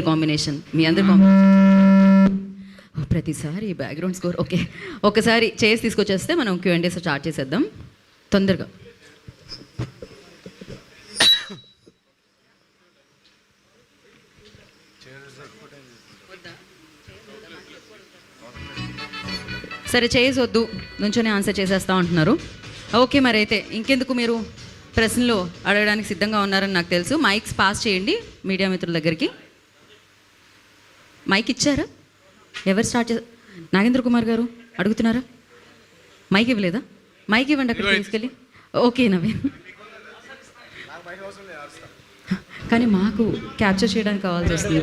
Combination మీ అందరి combination ప్రతిసారి background score okay. ఒకసారి చేసి తీసుకొచ్చేస్తే మనం Q&A స్టార్ట్ చేసేద్దాం తొందరగా. సరే చేయొద్దు, నుంచొని ఆన్సర్ చేసేస్తా ఉంటున్నారు. ఓకే, మరి అయితే ఇంకెందుకు మీరు ప్రశ్నలు అడగడానికి సిద్ధంగా ఉన్నారని నాకు తెలుసు. మైక్స్ పాస్ చేయండి మీడియా మిత్రుల దగ్గరికి. మైక్ ఇచ్చారా? ఎవరు స్టార్ట్ చేశారు? నాగేంద్ర కుమార్ గారు అడుగుతున్నారా? మైక్ ఇవ్వలేదా? మైక్ ఇవ్వండి అక్కడ తీసుకెళ్ళి. ఓకే నవీన్, కానీ మాకు క్యాప్చర్ చేయడానికి కావాల్సి వస్తుంది.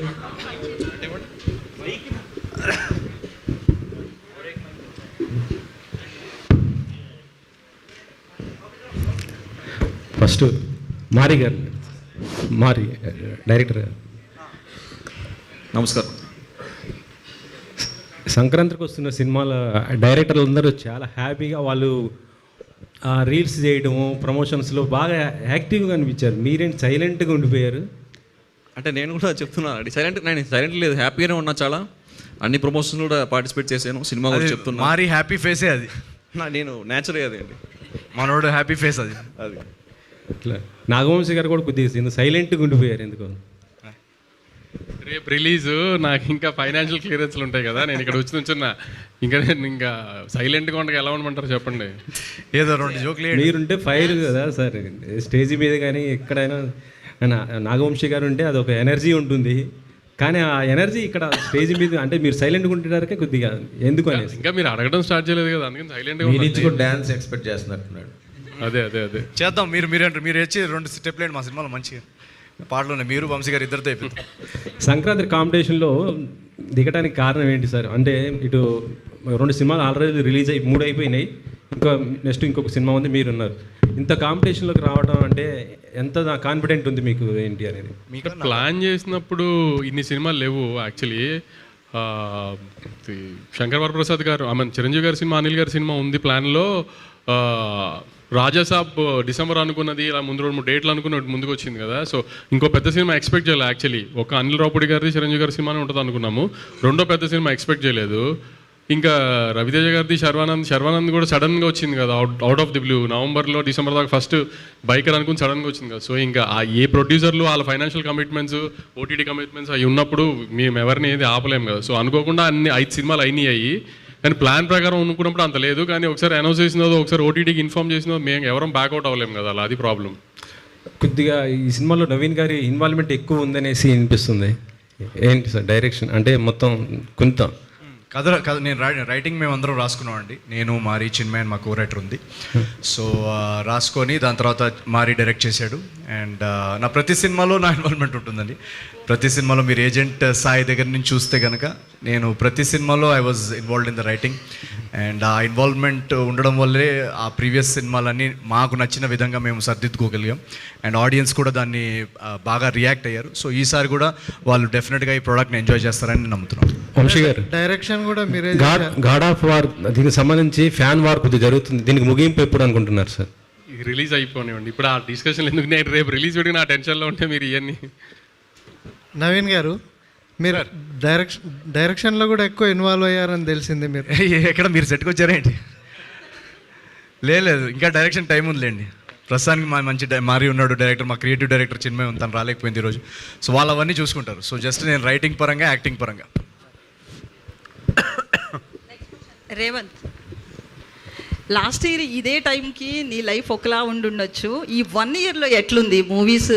ఫస్ట్ మారి గారు, మారి డైరెక్టర్ గారు నమస్కారం. సంక్రాంతికి వస్తున్న సినిమాల డైరెక్టర్లు అందరూ చాలా హ్యాపీగా వాళ్ళు రీల్స్ చేయడము ప్రమోషన్స్లో బాగా యాక్టివ్గా అనిపించారు. మీరేంటి సైలెంట్గా ఉండిపోయారు? అంటే నేను కూడా చెప్తున్నాను, నేను సైలెంట్ లేదు, హ్యాపీగానే ఉన్నా. చాలా అన్ని ప్రమోషన్స్ కూడా పార్టిసిపేట్ చేశాను. సినిమా కూడా చెప్తున్నా. మారి హ్యాపీ ఫేసే అది. నేను నేచురే అది అండి, మనోడు హ్యాపీ ఫేస్ అది. అట్లా నాగవంశీ గారు కూడా కొద్దిగా సైలెంట్గా ఉండిపోయారు ఎందుకు? రేపు రిలీజు నాకు ఇంకా ఫైనాన్షియల్ క్లియరెన్స్లు ఉంటాయి కదా, నేను ఇక్కడ వచ్చి నుంచున్నా. నేను ఇంకా సైలెంట్గా ఉండగా ఎలా ఉండమంటారు చెప్పండి? ఏదో రెండు జోక్లు మీరుంటే ఫైర్ కదా సార్, స్టేజ్ మీద కానీ ఎక్కడైనా. నాగవంశీ గారు ఉంటే అదొక ఎనర్జీ ఉంటుంది, కానీ ఆ ఎనర్జీ ఇక్కడ స్టేజ్ మీద అంటే మీరు సైలెంట్గా ఉంటే కొద్దిగా ఎందుకు అనేసి. ఇంకా మీరు అడగడం స్టార్ట్ చేయలేదు కదా, అందుకని సైలెంట్గా డాన్స్ ఎక్స్పెక్ట్ చేస్తున్నట్టున్నాడు. అదే అదే అదే చేద్దాం. మీరు వచ్చి రెండు స్టెప్లు వేయండి మా సినిమాలో. మంచిగా పాటలు ఉన్నాయి, మీరు వంశీ గారు ఇద్దరితో అయిపోతుంది. సంక్రాంతి కాంపిటీషన్లో దిగడానికి కారణం ఏంటి సార్? అంటే ఇటు 2 సినిమాలు ఆల్రెడీ రిలీజ్ అయ్యి 3 అయిపోయినాయి, నెక్స్ట్ ఇంకొక సినిమా ఉంది, మీరున్నారు. ఇంత కాంపిటీషన్లోకి రావడం అంటే ఎంత కాన్ఫిడెంట్ ఉంది మీకు ఏంటి అనేది? మీకు ప్లాన్ చేసినప్పుడు ఇన్ని సినిమాలు లేవు యాక్చువల్లీ. శంకర్ వరప్రసాద్ గారు, చిరంజీవి గారి సినిమా, అనిల్ గారి సినిమా ఉంది ప్లాన్లో. రాజాసాబ్ డిసెంబర్ అనుకున్నది, ఇలా ముందు 2-3 డేట్లు అనుకున్నట్టు ముందుకు వచ్చింది కదా. సో ఇంకో పెద్ద సినిమా ఎక్స్పెక్ట్ చేయలేదు యాక్చువల్లీ. ఒక అనిల్ రావుపూడి గారిది, చిరంజీవి గారి సినిమానే ఉంటుంది అనుకున్నాము. రెండో పెద్ద సినిమా ఎక్స్పెక్ట్ చేయలేదు. ఇంకా రవితేజ గారిది శర్వానంద్ కూడా సడన్గా వచ్చింది కదా, అవుట్ ఆఫ్ ది బ్లూ. నవంబర్లో డిసెంబర్ దాకా ఫస్ట్ బైకర్ అనుకుని సడన్గా వచ్చింది కదా. సో ఇంకా ఏ ప్రొడ్యూసర్లు వాళ్ళ ఫైనాన్షియల్ కమిట్మెంట్స్, ఓటీటీ కమిట్మెంట్స్ అవి ఉన్నప్పుడు మేము ఎవరిని ఏది ఆపలేము కదా. సో అనుకోకుండా 5 సినిమాలు అయినాయి, కానీ ప్లాన్ ప్రకారం అనుకున్నప్పుడు అంత లేదు. కానీ ఒకసారి అనౌన్స్ చేసినదో, ఒకసారి ఓటీటీకి ఇన్ఫార్మ్ చేసినదో మేము ఎవరం బ్యాక్అవుట్ అవ్వలేము కదా, అలా అది ప్రాబ్లం. కొద్దిగా ఈ సినిమాలో నవీన్ గారి ఇన్వాల్వ్మెంట్ ఎక్కువ ఉందనేసి అనిపిస్తుంది. ఏంటి సార్ డైరెక్షన్ అంటే మొత్తం కొంత కథ నేను రైటింగ్ మేము అందరం రాసుకున్నాం అండి. నేను మారి, చిన్మయ్ మా కో రైటర్ ఉంది. సో రాసుకొని దాని తర్వాత మారి డైరెక్ట్ చేశాడు. అండ్ నా ప్రతి సినిమాలో నా ఇన్వాల్వ్మెంట్ ఉంటుందండి. ప్రతి సినిమాలో మీరు ఏజెంట్ సాయి దగ్గర నుంచి చూస్తే కనుక నేను ప్రతి సినిమాలో I was involved in the writing. And ఆ ఇన్వాల్వ్మెంట్ ఉండడం వల్లే ఆ ప్రీవియస్ సినిమాలన్నీ మాకు నచ్చిన విధంగా మేము సర్దిద్దుకోగలిగాం. అండ్ ఆడియన్స్ కూడా దాన్ని బాగా రియాక్ట్ అయ్యారు. సో ఈసారి కూడా వాళ్ళు డెఫినెట్గా ఈ ప్రోడక్ట్ని ఎంజాయ్ చేస్తారని నమ్ముతున్నాం. వంశీ గారు, డైరెక్షన్ కూడా మీరే గాడ్ ఆఫ్ వార్ దీనికి సంబంధించి ఫ్యాన్ వార్ కొద్దిగా జరుగుతుంది, దీనికి ముగింపు ఎప్పుడు అనుకుంటున్నారు సార్? రిలీజ్ అయిపోనివ్వండి, ఇప్పుడు ఆ డిస్కషన్ ఎందుకు? నేను రేపు రిలీజ్ పెట్టి నా టెన్షన్లో ఉంటే మీరు ఇవన్నీ. నవీన్ గారు, మీరు డైరెక్షన్లో కూడా ఎక్కువ ఇన్వాల్వ్ అయ్యారని తెలిసింది. మీరు ఎక్కడ మీరు సెట్కి వచ్చారేంటి? లేదు, ఇంకా డైరెక్షన్ టైం ఉందిలేండి. ప్రస్తుతానికి మా మంచి మారి ఉన్నాడు డైరెక్టర్, మా క్రియేటివ్ డైరెక్టర్ చిన్మయ్ తను రాలేకపోయింది ఈరోజు. సో వాళ్ళు అవన్నీ చూసుకుంటారు. సో జస్ట్ నేను రైటింగ్ పరంగా, యాక్టింగ్ పరంగా. రేవంత్, లాస్ట్ ఇయర్ ఇదే టైంకి నీ లైఫ్ ఒకలా ఉండుండొచ్చు. ఈ 1 ఇయర్లో ఎట్లుంది? మూవీస్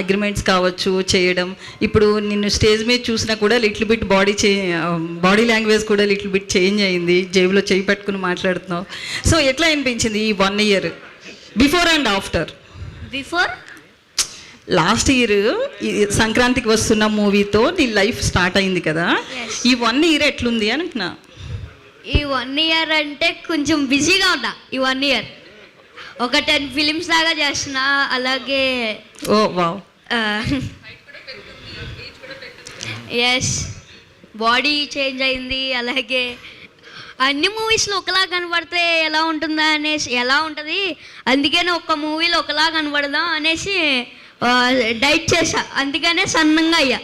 అగ్రిమెంట్స్ కావచ్చు చేయడం, ఇప్పుడు నిన్ను స్టేజ్ మీద చూసినా కూడా లిటిల్ బిట్ బాడీ లాంగ్వేజ్ కూడా లిటిల్ బిట్ చేంజ్ అయింది, జేబులో చేయి పట్టుకుని మాట్లాడుతున్నావు. సో ఎట్లా అనిపించింది ఈ 1 year, before and after? Last year సంక్రాంతికి వస్తున్న మూవీతో నీ లైఫ్ స్టార్ట్ అయింది కదా, ఈ 1 ఇయర్ ఎట్లుంది అనుకున్నా? ఈ 1 ఇయర్ అంటే కొంచెం బిజీగా ఉన్నా. ఈ 1 ఇయర్ ఒక 10 ఫిలిమ్స్ లాగా చేస్తున్నా. అలాగే ఓ వావ్, ఎస్, బాడీ చేంజ్ అయింది. అలాగే అన్ని మూవీస్లో ఒకలా కనబడితే ఎలా ఉంటుందా అనేసి, ఎలా ఉంటుంది అందుకనే ఒక్క మూవీలో ఒకలా కనబడదాం అనేసి డైట్ చేశా, అందుకనే సన్నంగా అయ్యా.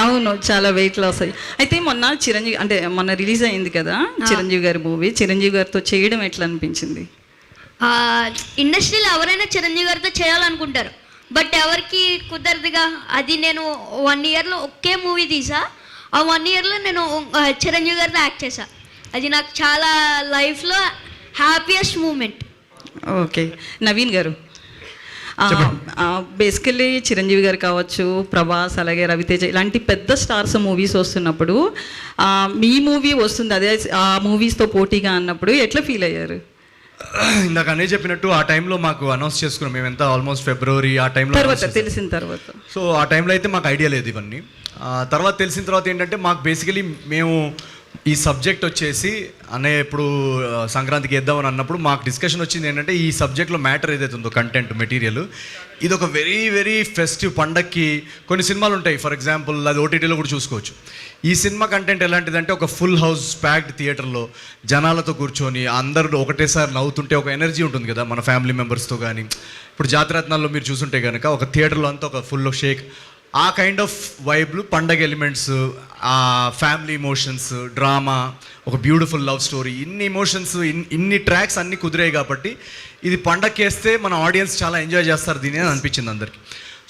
అవును, చాలా వెయిట్ లాస్ అయ్యి. అయితే మొన్న చిరంజీవి అంటే మొన్న రిలీజ్ అయింది కదా చిరంజీవి గారి మూవీ, చిరంజీవి గారితో చేయడం ఎట్లా అనిపించింది? ఇండస్ట్రీలో ఎవరైనా చిరంజీవి గారితో చేయాలనుకుంటారు, బట్ ఎవరికి కుదరదుగా. అది నేను 1 ఇయర్లో ఒకే మూవీ తీసా, ఆ 1 ఇయర్లో నేను చిరంజీవి గారితో యాక్ట్ చేశా. అది నాకు చాలా లైఫ్లో హ్యాపీయెస్ట్ మూమెంట్. ఓకే, నవీన్ గారు, బేసికల్లీ చిరంజీవి గారు కావచ్చు, ప్రభాస్, అలాగే రవితేజ ఇలాంటి పెద్ద స్టార్స్ మూవీస్ వస్తున్నప్పుడు మీ మూవీ వస్తుంది, అదే ఆ మూవీస్తో పోటీగా అన్నప్పుడు ఎట్లా ఫీల్ అయ్యారు? ఇందాక అనే చెప్పినట్టు ఆ టైంలో మాకు అనౌన్స్ చేసుకున్నాం మేము, ఎంత ఆల్మోస్ట్ ఫిబ్రవరి ఆ టైంలో తెలిసిన తర్వాత. సో ఆ టైంలో అయితే మాకు ఐడియా లేదు ఇవన్నీ. తర్వాత తెలిసిన తర్వాత ఏంటంటే మాకు బేసికలీ మేము ఈ సబ్జెక్ట్ వచ్చేసి అనే ఇప్పుడు సంక్రాంతికి వేద్దామని అన్నప్పుడు మాకు డిస్కషన్ వచ్చింది ఏంటంటే ఈ సబ్జెక్ట్లో మ్యాటర్ ఏదైతే ఉందో కంటెంట్ మెటీరియల్ ఇది ఒక వెరీ వెరీ ఫెస్టివ్ పండక్కి కొన్ని సినిమాలు ఉంటాయి, ఫర్ ఎగ్జాంపుల్ అది ఓటీటీలో కూడా చూసుకోవచ్చు. ఈ సినిమా కంటెంట్ ఎలాంటిదంటే ఒక ఫుల్ హౌస్ ప్యాక్డ్ థియేటర్లో జనాలతో కూర్చొని అందరూ ఒకటేసారి నవ్వుతుంటే ఒక ఎనర్జీ ఉంటుంది కదా మన ఫ్యామిలీ మెంబర్స్తో. కానీ ఇప్పుడు జాతిరత్నాల్లో మీరు చూసుంటే కనుక ఒక థియేటర్లో అంతా ఒక ఫుల్ షేక్, ఆ కైండ్ ఆఫ్ వైబ్లు, పండగ ఎలిమెంట్స్, ఆ ఫ్యామిలీ ఇమోషన్స్, డ్రామా, ఒక బ్యూటిఫుల్ లవ్ స్టోరీ, ఇన్ని ఇమోషన్స్, ఇన్ని ట్రాక్స్ అన్నీ కుదిరాయి కాబట్టి ఇది పండగకేస్తే మన ఆడియన్స్ చాలా ఎంజాయ్ చేస్తారు దీని అని అనిపించింది అందరికీ.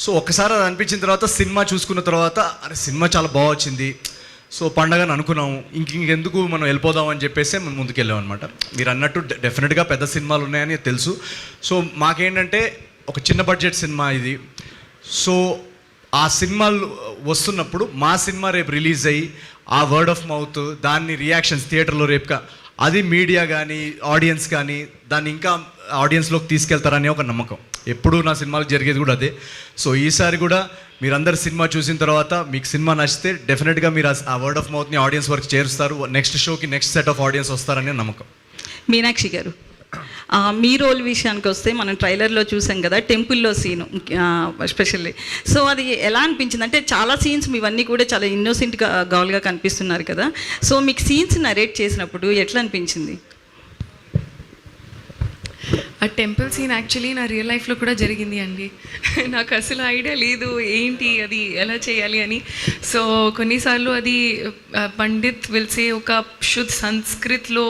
సో ఒక్కసారి అది అనిపించిన తర్వాత సినిమా చూసుకున్న తర్వాత అరే సినిమా చాలా బాగా వచ్చింది, సో పండగని అనుకున్నాము, ఇంకెందుకు మనం వెళ్ళిపోదాం అని చెప్పేసి మనం ముందుకెళ్ళాం అనమాట. మీరు అన్నట్టు డెఫినెట్గా పెద్ద సినిమాలు ఉన్నాయని తెలుసు. సో మాకేంటంటే ఒక చిన్న బడ్జెట్ సినిమా ఇది. సో ఆ సినిమాలు వస్తున్నప్పుడు మా సినిమా రేపు రిలీజ్ అయ్యి ఆ వర్డ్ ఆఫ్ మౌత్, దాన్ని రియాక్షన్స్ థియేటర్లో రేపుగా అది మీడియా కానీ ఆడియన్స్ కానీ దాన్ని ఇంకా ఆడియన్స్లోకి తీసుకెళ్తారని ఒక నమ్మకం. ఎప్పుడు నా సినిమాలకు జరిగేది కూడా అదే. సో ఈసారి కూడా మీరందరు సినిమా చూసిన తర్వాత మీకు సినిమా నచ్చితే డెఫినెట్గా మీరు ఆ వర్డ్ ఆఫ్ మౌత్ని ఆడియన్స్ వరకు చేరుస్తారు, నెక్స్ట్ షోకి నెక్స్ట్ సెట్ ఆఫ్ ఆడియన్స్ వస్తారని నమ్మకం. మీనాక్షి గారు, మీ రోల్ విషయానికి వస్తే మనం ట్రైలర్లో చూసాం కదా టెంపుల్లో సీను ఎస్పెషల్లీ. సో అది ఎలా అనిపించింది? అంటే చాలా సీన్స్ ఇవన్నీ కూడా చాలా ఇన్నోసెంట్గా గౌల్గా కనిపిస్తున్నారు కదా, సో మీకు సీన్స్ నరేట్ చేసినప్పుడు ఎట్లా అనిపించింది? ఆ టెంపుల్ సీన్ యాక్చువల్లీ నా రియల్ లైఫ్లో కూడా జరిగింది అండి. నాకు అసలు ఐడియా లేదు ఏంటి అది ఎలా చేయాలి అని. సో కొన్నిసార్లు అది పండిత్ విల్సే ఒక శుద్ధ సంస్కృత్లో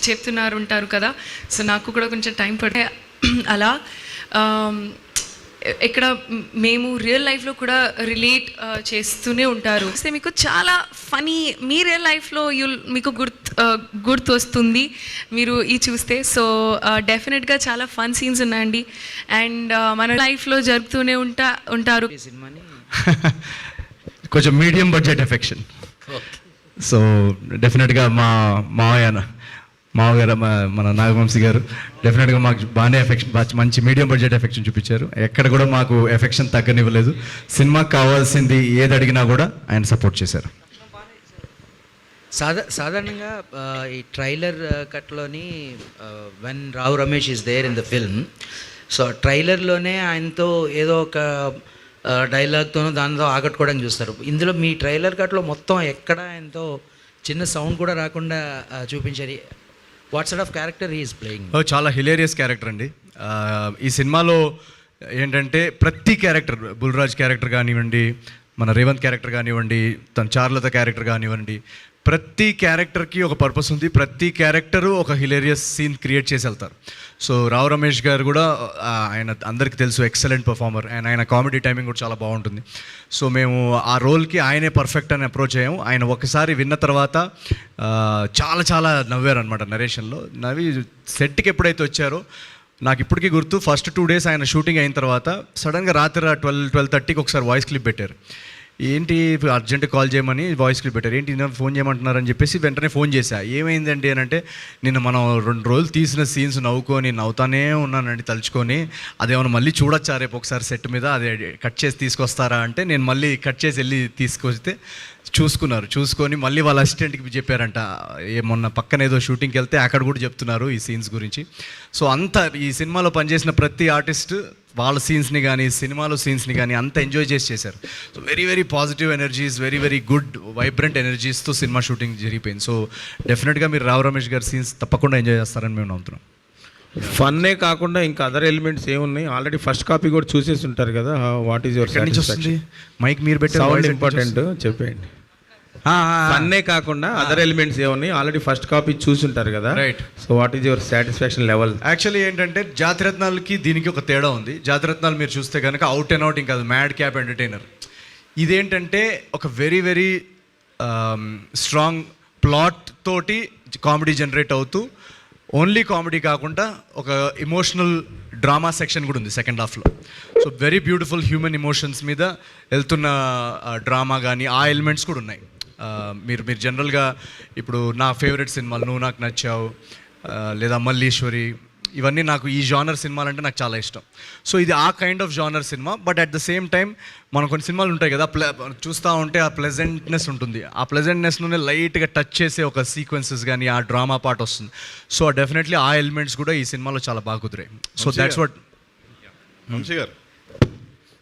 చెప్తున్నారు ఉంటారు కదా, సో నాకు కూడా కొంచెం టైం పడే అలా. ఇక్కడ మేము రియల్ లైఫ్లో కూడా రిలేట్ చేస్తూనే ఉంటారు. సో మీకు చాలా ఫనీ మీ రియల్ లైఫ్లో మీకు గుర్తు వస్తుంది మీరు ఈ చూస్తే. సో డెఫినెట్గా చాలా ఫన్ సీన్స్ ఉన్నాయండి, అండ్ మన లైఫ్లో జరుగుతూనే ఉంటారు. కొంచెం మీడియం బడ్జెట్ ఎఫెక్షన్. సో డెఫినెట్గా మావగారు మన నాగవంశీ గారు డెఫినెట్గా మాకు బాగానే మంచి మీడియం బడ్జెట్ ఎఫెక్షన్ చూపించారు. ఎక్కడ కూడా మాకు ఎఫెక్షన్ తగ్గనివ్వలేదు. సినిమాకి కావాల్సింది ఏది అడిగినా కూడా ఆయన సపోర్ట్ చేశారు. సాధారణంగా ఈ ట్రైలర్ కట్లోని when Rao Ramesh is there in the film, so ట్రైలర్లోనే ఆయనతో ఏదో ఒక డైలాగ్తోనో దానితో ఆకట్టుకోవడానికి చూస్తారు. ఇందులో మీ ట్రైలర్ కట్లో మొత్తం ఎక్కడ ఆయనతో చిన్న సౌండ్ కూడా రాకుండా చూపించారు. What sort of character he is playing? చాలా హిలేరియస్ క్యారెక్టర్ అండి. ఈ సినిమాలో ఏంటంటే ప్రతి క్యారెక్టర్, బుల్రాజ్ క్యారెక్టర్ కానివ్వండి, మన రేవంత్ క్యారెక్టర్ కానివ్వండి, తన చార్లత క్యారెక్టర్ కానివ్వండి, ప్రతి క్యారెక్టర్కి ఒక పర్పస్ ఉంది. ప్రతి క్యారెక్టరు ఒక హిలేరియస్ సీన్ క్రియేట్ చేసి వెళ్తారు. సో రావు రమేష్ గారు కూడా ఆయన అందరికీ తెలుసు ఎక్సలెంట్ పర్ఫార్మర్, అండ్ ఆయన కామెడీ టైమింగ్ కూడా చాలా బాగుంటుంది. సో మేము ఆ రోల్కి ఆయనే పర్ఫెక్ట్ అని అప్రోచ్ అయ్యాము. ఆయన ఒకసారి విన్న తర్వాత చాలా చాలా నవ్వారు అనమాట నరేషన్లో. నవ్వి సెట్కి ఎప్పుడైతే వచ్చారో నాకు ఇప్పటికీ గుర్తు, ఫస్ట్ 2 days ఆయన షూటింగ్ అయిన తర్వాత సడన్గా రాత్రి 12-12:30కి ఒకసారి వాయిస్ క్లిప్ పెట్టారు. ఏంటి అర్జెంట్ కాల్ చేయమని వాయిస్ క్లిప్ పెట్టారు. ఏంటి ఫోన్ చేయమంటున్నారని చెప్పేసి వెంటనే ఫోన్ చేశా. ఏమైందండి అని అంటే, నిన్న మనం 2 రోజులు తీసిన సీన్స్ నవ్వుతానే ఉన్నానండి తలుచుకొని, అదేమన్నా మళ్ళీ చూడొచ్చా రేపు ఒకసారి సెట్ మీద, అదే కట్ చేసి తీసుకొస్తారా అంటే, నేను మళ్ళీ కట్ చేసి వెళ్ళి తీసుకొస్తే చూసుకొని మళ్ళీ వాళ్ళ అసిస్టెంట్కి చెప్పారంట. మొన్న పక్కన ఏదో షూటింగ్కి వెళ్తే అక్కడ కూడా చెప్తున్నారు ఈ సీన్స్ గురించి. సో అంతా ఈ సినిమాలో పనిచేసిన ప్రతి ఆర్టిస్ట్ వాళ్ళ సీన్స్ని కానీ సినిమాలో సీన్స్ని కానీ అంత ఎంజాయ్ చేశారు. So very very positive energies, very very good vibrant ఎనర్జీస్తో సినిమా షూటింగ్ జరిగిపోయింది. సో డెఫినెట్గా మీరు రావు రమేష్ గారి సీన్స్ తప్పకుండా ఎంజాయ్ చేస్తారని మేము నమ్ముతున్నాం. ఫన్నే కాకుండా ఇంకా అదర్ ఎలిమెంట్స్ ఏమున్నాయి? ఆల్రెడీ ఫస్ట్ కాపీ కూడా చూసేసి ఉంటారు కదా. వాట్ ఈస్ యువర్ ఎక్కడి నుంచి వస్తుంది మైక్ మీరు పెట్టే సౌండ్ ఇంపార్టెంట్ చెప్పండి. ఫన్నే కాకుండా అదర్ ఎలిమెంట్స్ ఏమున్నాయి? ఆల్రెడీ ఫస్ట్ కాపీ చూసి ఉంటారు కదా. Right. So what is your satisfaction level? Actually ఏంటంటే జాతిరత్నాలకి దీనికి ఒక తేడా ఉంది. జాతిరత్నాలు మీరు చూస్తే కనుక అవుట్ అండ్ అవుట్ ఇంకా మ్యాడ్ క్యాప్ ఎంటర్టైనర్. ఇదేంటంటే ఒక వెరీ వెరీ స్ట్రాంగ్ ప్లాట్ తోటి కామెడీ జనరేట్ అవుతూ, ఓన్లీ కామెడీ కాకుండా ఒక ఎమోషనల్ డ్రామా సెక్షన్ కూడా ఉంది సెకండ్ హాఫ్లో. So very beautiful human emotions మీద వెళ్తున్న డ్రామా కానీ ఆ ఎలిమెంట్స్ కూడా ఉన్నాయి. మీరు జనరల్గా ఇప్పుడు నా ఫేవరెట్ సినిమాలు నువ్వు నాకు నచ్చావు, లేదా మల్లీశ్వరి, ఇవన్నీ నాకు ఈ జానర్ సినిమాలు అంటే నాకు చాలా ఇష్టం. సో ఇది ఆ kind of genre cinema. But at the same time మనం కొన్ని సినిమాలు ఉంటాయి కదా, చూస్తూ ఉంటే ఆ ప్లెజెంట్నెస్ ఉంటుంది. ఆ ప్లెజెంట్నెస్లోనే లైట్గా టచ్ చేసే ఒక సీక్వెన్సెస్ కానీ ఆ డ్రామా పార్ట్ వస్తుంది. సో డెఫినెట్లీ ఆ ఎలిమెంట్స్ కూడా ఈ సినిమాలో చాలా బాగా కుదిరాయి. So that's what. Vamsi garu,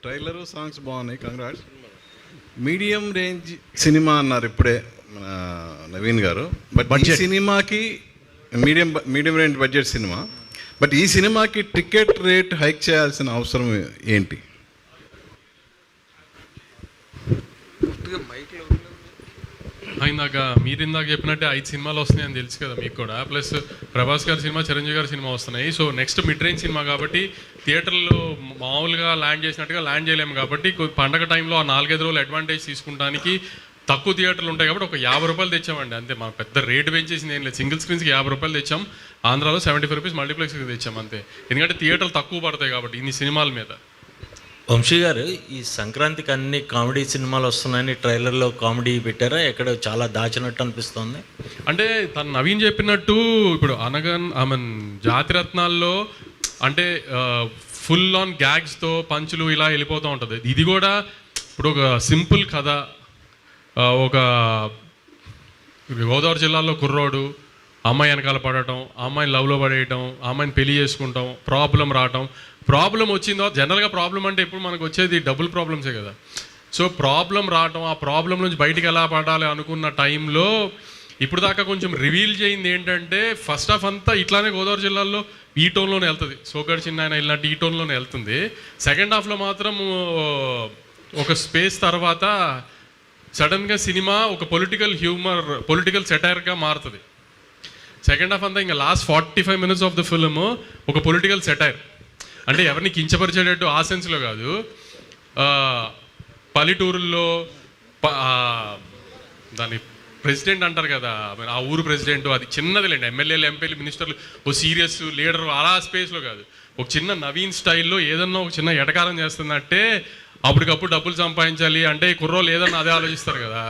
trailer songs బాగున్నాయి, కంగ్రాట్స్. మీడియం రేంజ్ సినిమా అన్నారు ఇప్పుడే మన నవీన్ గారు. బట్ ఈ సినిమాకి medium range budget cinema, but ఈ సినిమాకి టికెట్ రేట్ హైక్ చేయాల్సిన అవసరం ఏంటి? మీరు ఇందాక చెప్పినట్టే 5 సినిమాలు వస్తున్నాయని తెలుసు కదా మీకు కూడా. ప్లస్ ప్రభాస్ గారి సినిమా, చిరంజీవి గారి సినిమా వస్తున్నాయి. So next mid range cinema కాబట్టి థియేటర్లో మామూలుగా ల్యాండ్ చేసినట్టుగా ల్యాండ్ చేయలేము కాబట్టి పండగ టైంలో ఆ 4-5 రోజులు అడ్వాంటేజ్ తీసుకుంటానికి తక్కువ థియేటర్లు ఉంటాయి కాబట్టి ఒక 50 రూపాయలు తెచ్చామండి అంతే. మనం పెద్ద రేటు పెంచేసింది ఏం లేదు. సింగిల్ స్క్రీన్స్కి 50 రూపాయలు తెచ్చాం. ఆంధ్రాలో 75 రూపీస్ మల్టీప్లెక్స్కి తెచ్చాం అంతే. ఎందుకంటే థియేటర్లు తక్కువ పడతాయి కాబట్టి ఇన్ని సినిమాల మీద. వంశీ గారు, ఈ సంక్రాంతికి అన్ని కామెడీ సినిమాలు వస్తున్నాయని ట్రైలర్లో కామెడీ పెట్టారా? ఎక్కడ చాలా దాచినట్టు అనిపిస్తుంది. అంటే తను నవీన్ చెప్పినట్టు ఇప్పుడు జాతిరత్నాల్లో అంటే ఫుల్ ఆన్ గ్యాగ్స్తో పంచులు ఇలా వెళ్ళిపోతూ ఉంటుంది. ఇది కూడా ఇప్పుడు ఒక సింపుల్ కథ, ఒక గోదావరి జిల్లాలో కుర్రోడు అమ్మాయి వెనకాల పడటం, అమ్మాయిని లవ్లో పడేయటం, అమ్మాయిని పెళ్లి చేసుకుంటాం, ప్రాబ్లం రావటం. ప్రాబ్లం వచ్చిందో జనరల్గా ప్రాబ్లం అంటే ఇప్పుడు మనకు వచ్చేది డబుల్ ప్రాబ్లమ్సే కదా. సో ప్రాబ్లం రావటం, ఆ ప్రాబ్లం నుంచి బయటికి ఎలా పడాలి అనుకున్న టైంలో ఇప్పుడు దాకా కొంచెం రివీల్ చేయింది ఏంటంటే ఫస్ట్ హాఫ్ అంతా ఇట్లానే గోదావరి జిల్లాలో ఈ టోన్లోనే వెళ్తుంది. సోగడ్ చిన్న ఆయన ఇలాంటి ఈ టోన్లోనే వెళ్తుంది. సెకండ్ హాఫ్లో మాత్రం ఒక స్పేస్ తర్వాత సడన్గా సినిమా ఒక పొలిటికల్ సెటైర్గా మారుతుంది. సెకండ్ హాఫ్ అంతా ఇంకా last 45 minutes of the film ఒక పొలిటికల్ సెటైర్. అంటే ఎవరిని కించపరిచేటట్టు ఆ సెన్స్లో కాదు. పల్లెటూరుల్లో దాని ప్రెసిడెంట్ అంటారు కదా, ఆ ఊరు ప్రెసిడెంట్, అది చిన్నదిలేండి. ఎమ్మెల్యేలు, ఎంపీలు, మినిస్టర్లు ఓ సీరియస్ లీడర్ అలా స్పేస్లో కాదు. ఒక చిన్న నవీన్ స్టైల్లో ఏదన్నా ఒక చిన్న ఎటకారం చేస్తున్నట్టే అప్పటికప్పుడు డబ్బులు సంపాదించాలి అంటే కుర్రోళ్ళు ఏదన్నా అదే ఆలోచిస్తారు కదా.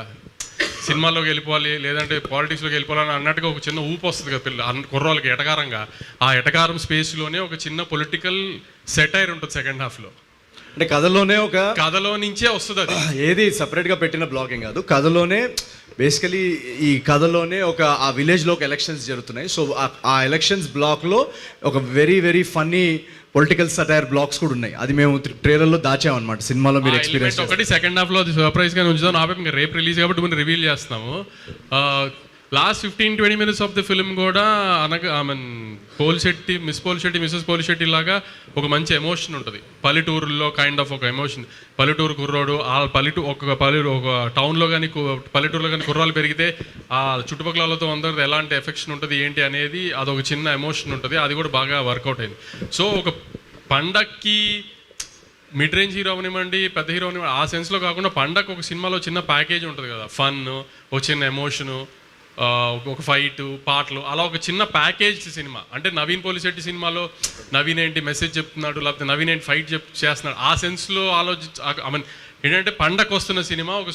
సినిమాలోకి వెళ్ళిపోవాలి లేదంటే పాలిటిక్స్లోకి వెళ్ళిపోవాలని అన్నట్టుగా ఒక చిన్న ఊపు వస్తుంది కదా కుర్రోళ్ళకి ఎటకారంగా. ఆ ఎటకారం స్పేస్లోనే ఒక చిన్న పొలిటికల్ సెటైర్ ఉంటుంది సెకండ్ హాఫ్లో. అంటే కథలో నుంచే వస్తుంది. అది ఏది సపరేట్గా పెట్టిన బ్లాగింగ్ కాదు, కథలోనే బేసికలీ ఈ కథలోనే ఆ విలేజ్లో ఒక ఎలక్షన్స్ జరుగుతున్నాయి. సో ఆ ఎలక్షన్స్ బ్లాక్లో ఒక very very funny political satire blocks కూడా ఉన్నాయి. అది మేము ట్రైలర్లో దాచామన్నమాట. సినిమాలో మీరు ఎక్స్పీరియన్స్ ఒకటి సెకండ్ హాఫ్లో అది సర్ప్రైజ్గా ఉంచుదాం. నా ఇంకా రేపు రిలీజ్ కాబట్టి మనం రివీల్ చేస్తున్నాము. Last 15-20 minutes of the film కూడా మిస్సెస్ పోలిశెట్టి లాగా ఒక మంచి ఎమోషన్ ఉంటుంది. పల్లెటూరులో కైండ్ ఆఫ్ ఒక ఎమోషన్. పల్లెటూరు కుర్రోడు ఒక టౌన్లో కానీ పల్లెటూరులో కానీ కుర్రాలు పెరిగితే ఆ చుట్టుపక్కల వాళ్ళతో అందరితో ఎలాంటి ఎఫెక్షన్ ఉంటుంది ఏంటి అనేది అదొక చిన్న ఎమోషన్ ఉంటుంది. అది కూడా బాగా వర్కౌట్ అయింది. సో ఒక పండక్కి మిడ్ రేంజ్ హీరో అవనివ్వండి, పెద్ద హీరో అవనివ్వండి, ఆ సెన్స్లో కాకుండా పండగ ఒక సినిమాలో చిన్న ప్యాకేజ్ ఉంటుంది కదా, ఫన్, ఒక చిన్న ఎమోషను, ఒక ఫైట్, పాటలు, అలా ఒక చిన్న ప్యాకేజ్ సినిమా. అంటే నవీన్ పోలిశెట్టి సినిమాలో నవీన్ ఏంటి మెసేజ్ చెప్తున్నాడు, లేకపోతే నవీన్ ఏంటి ఫైట్ చేస్తున్నాడు, ఆ సెన్స్లో ఏంటంటే పండగ వస్తున్న సినిమా, ఒక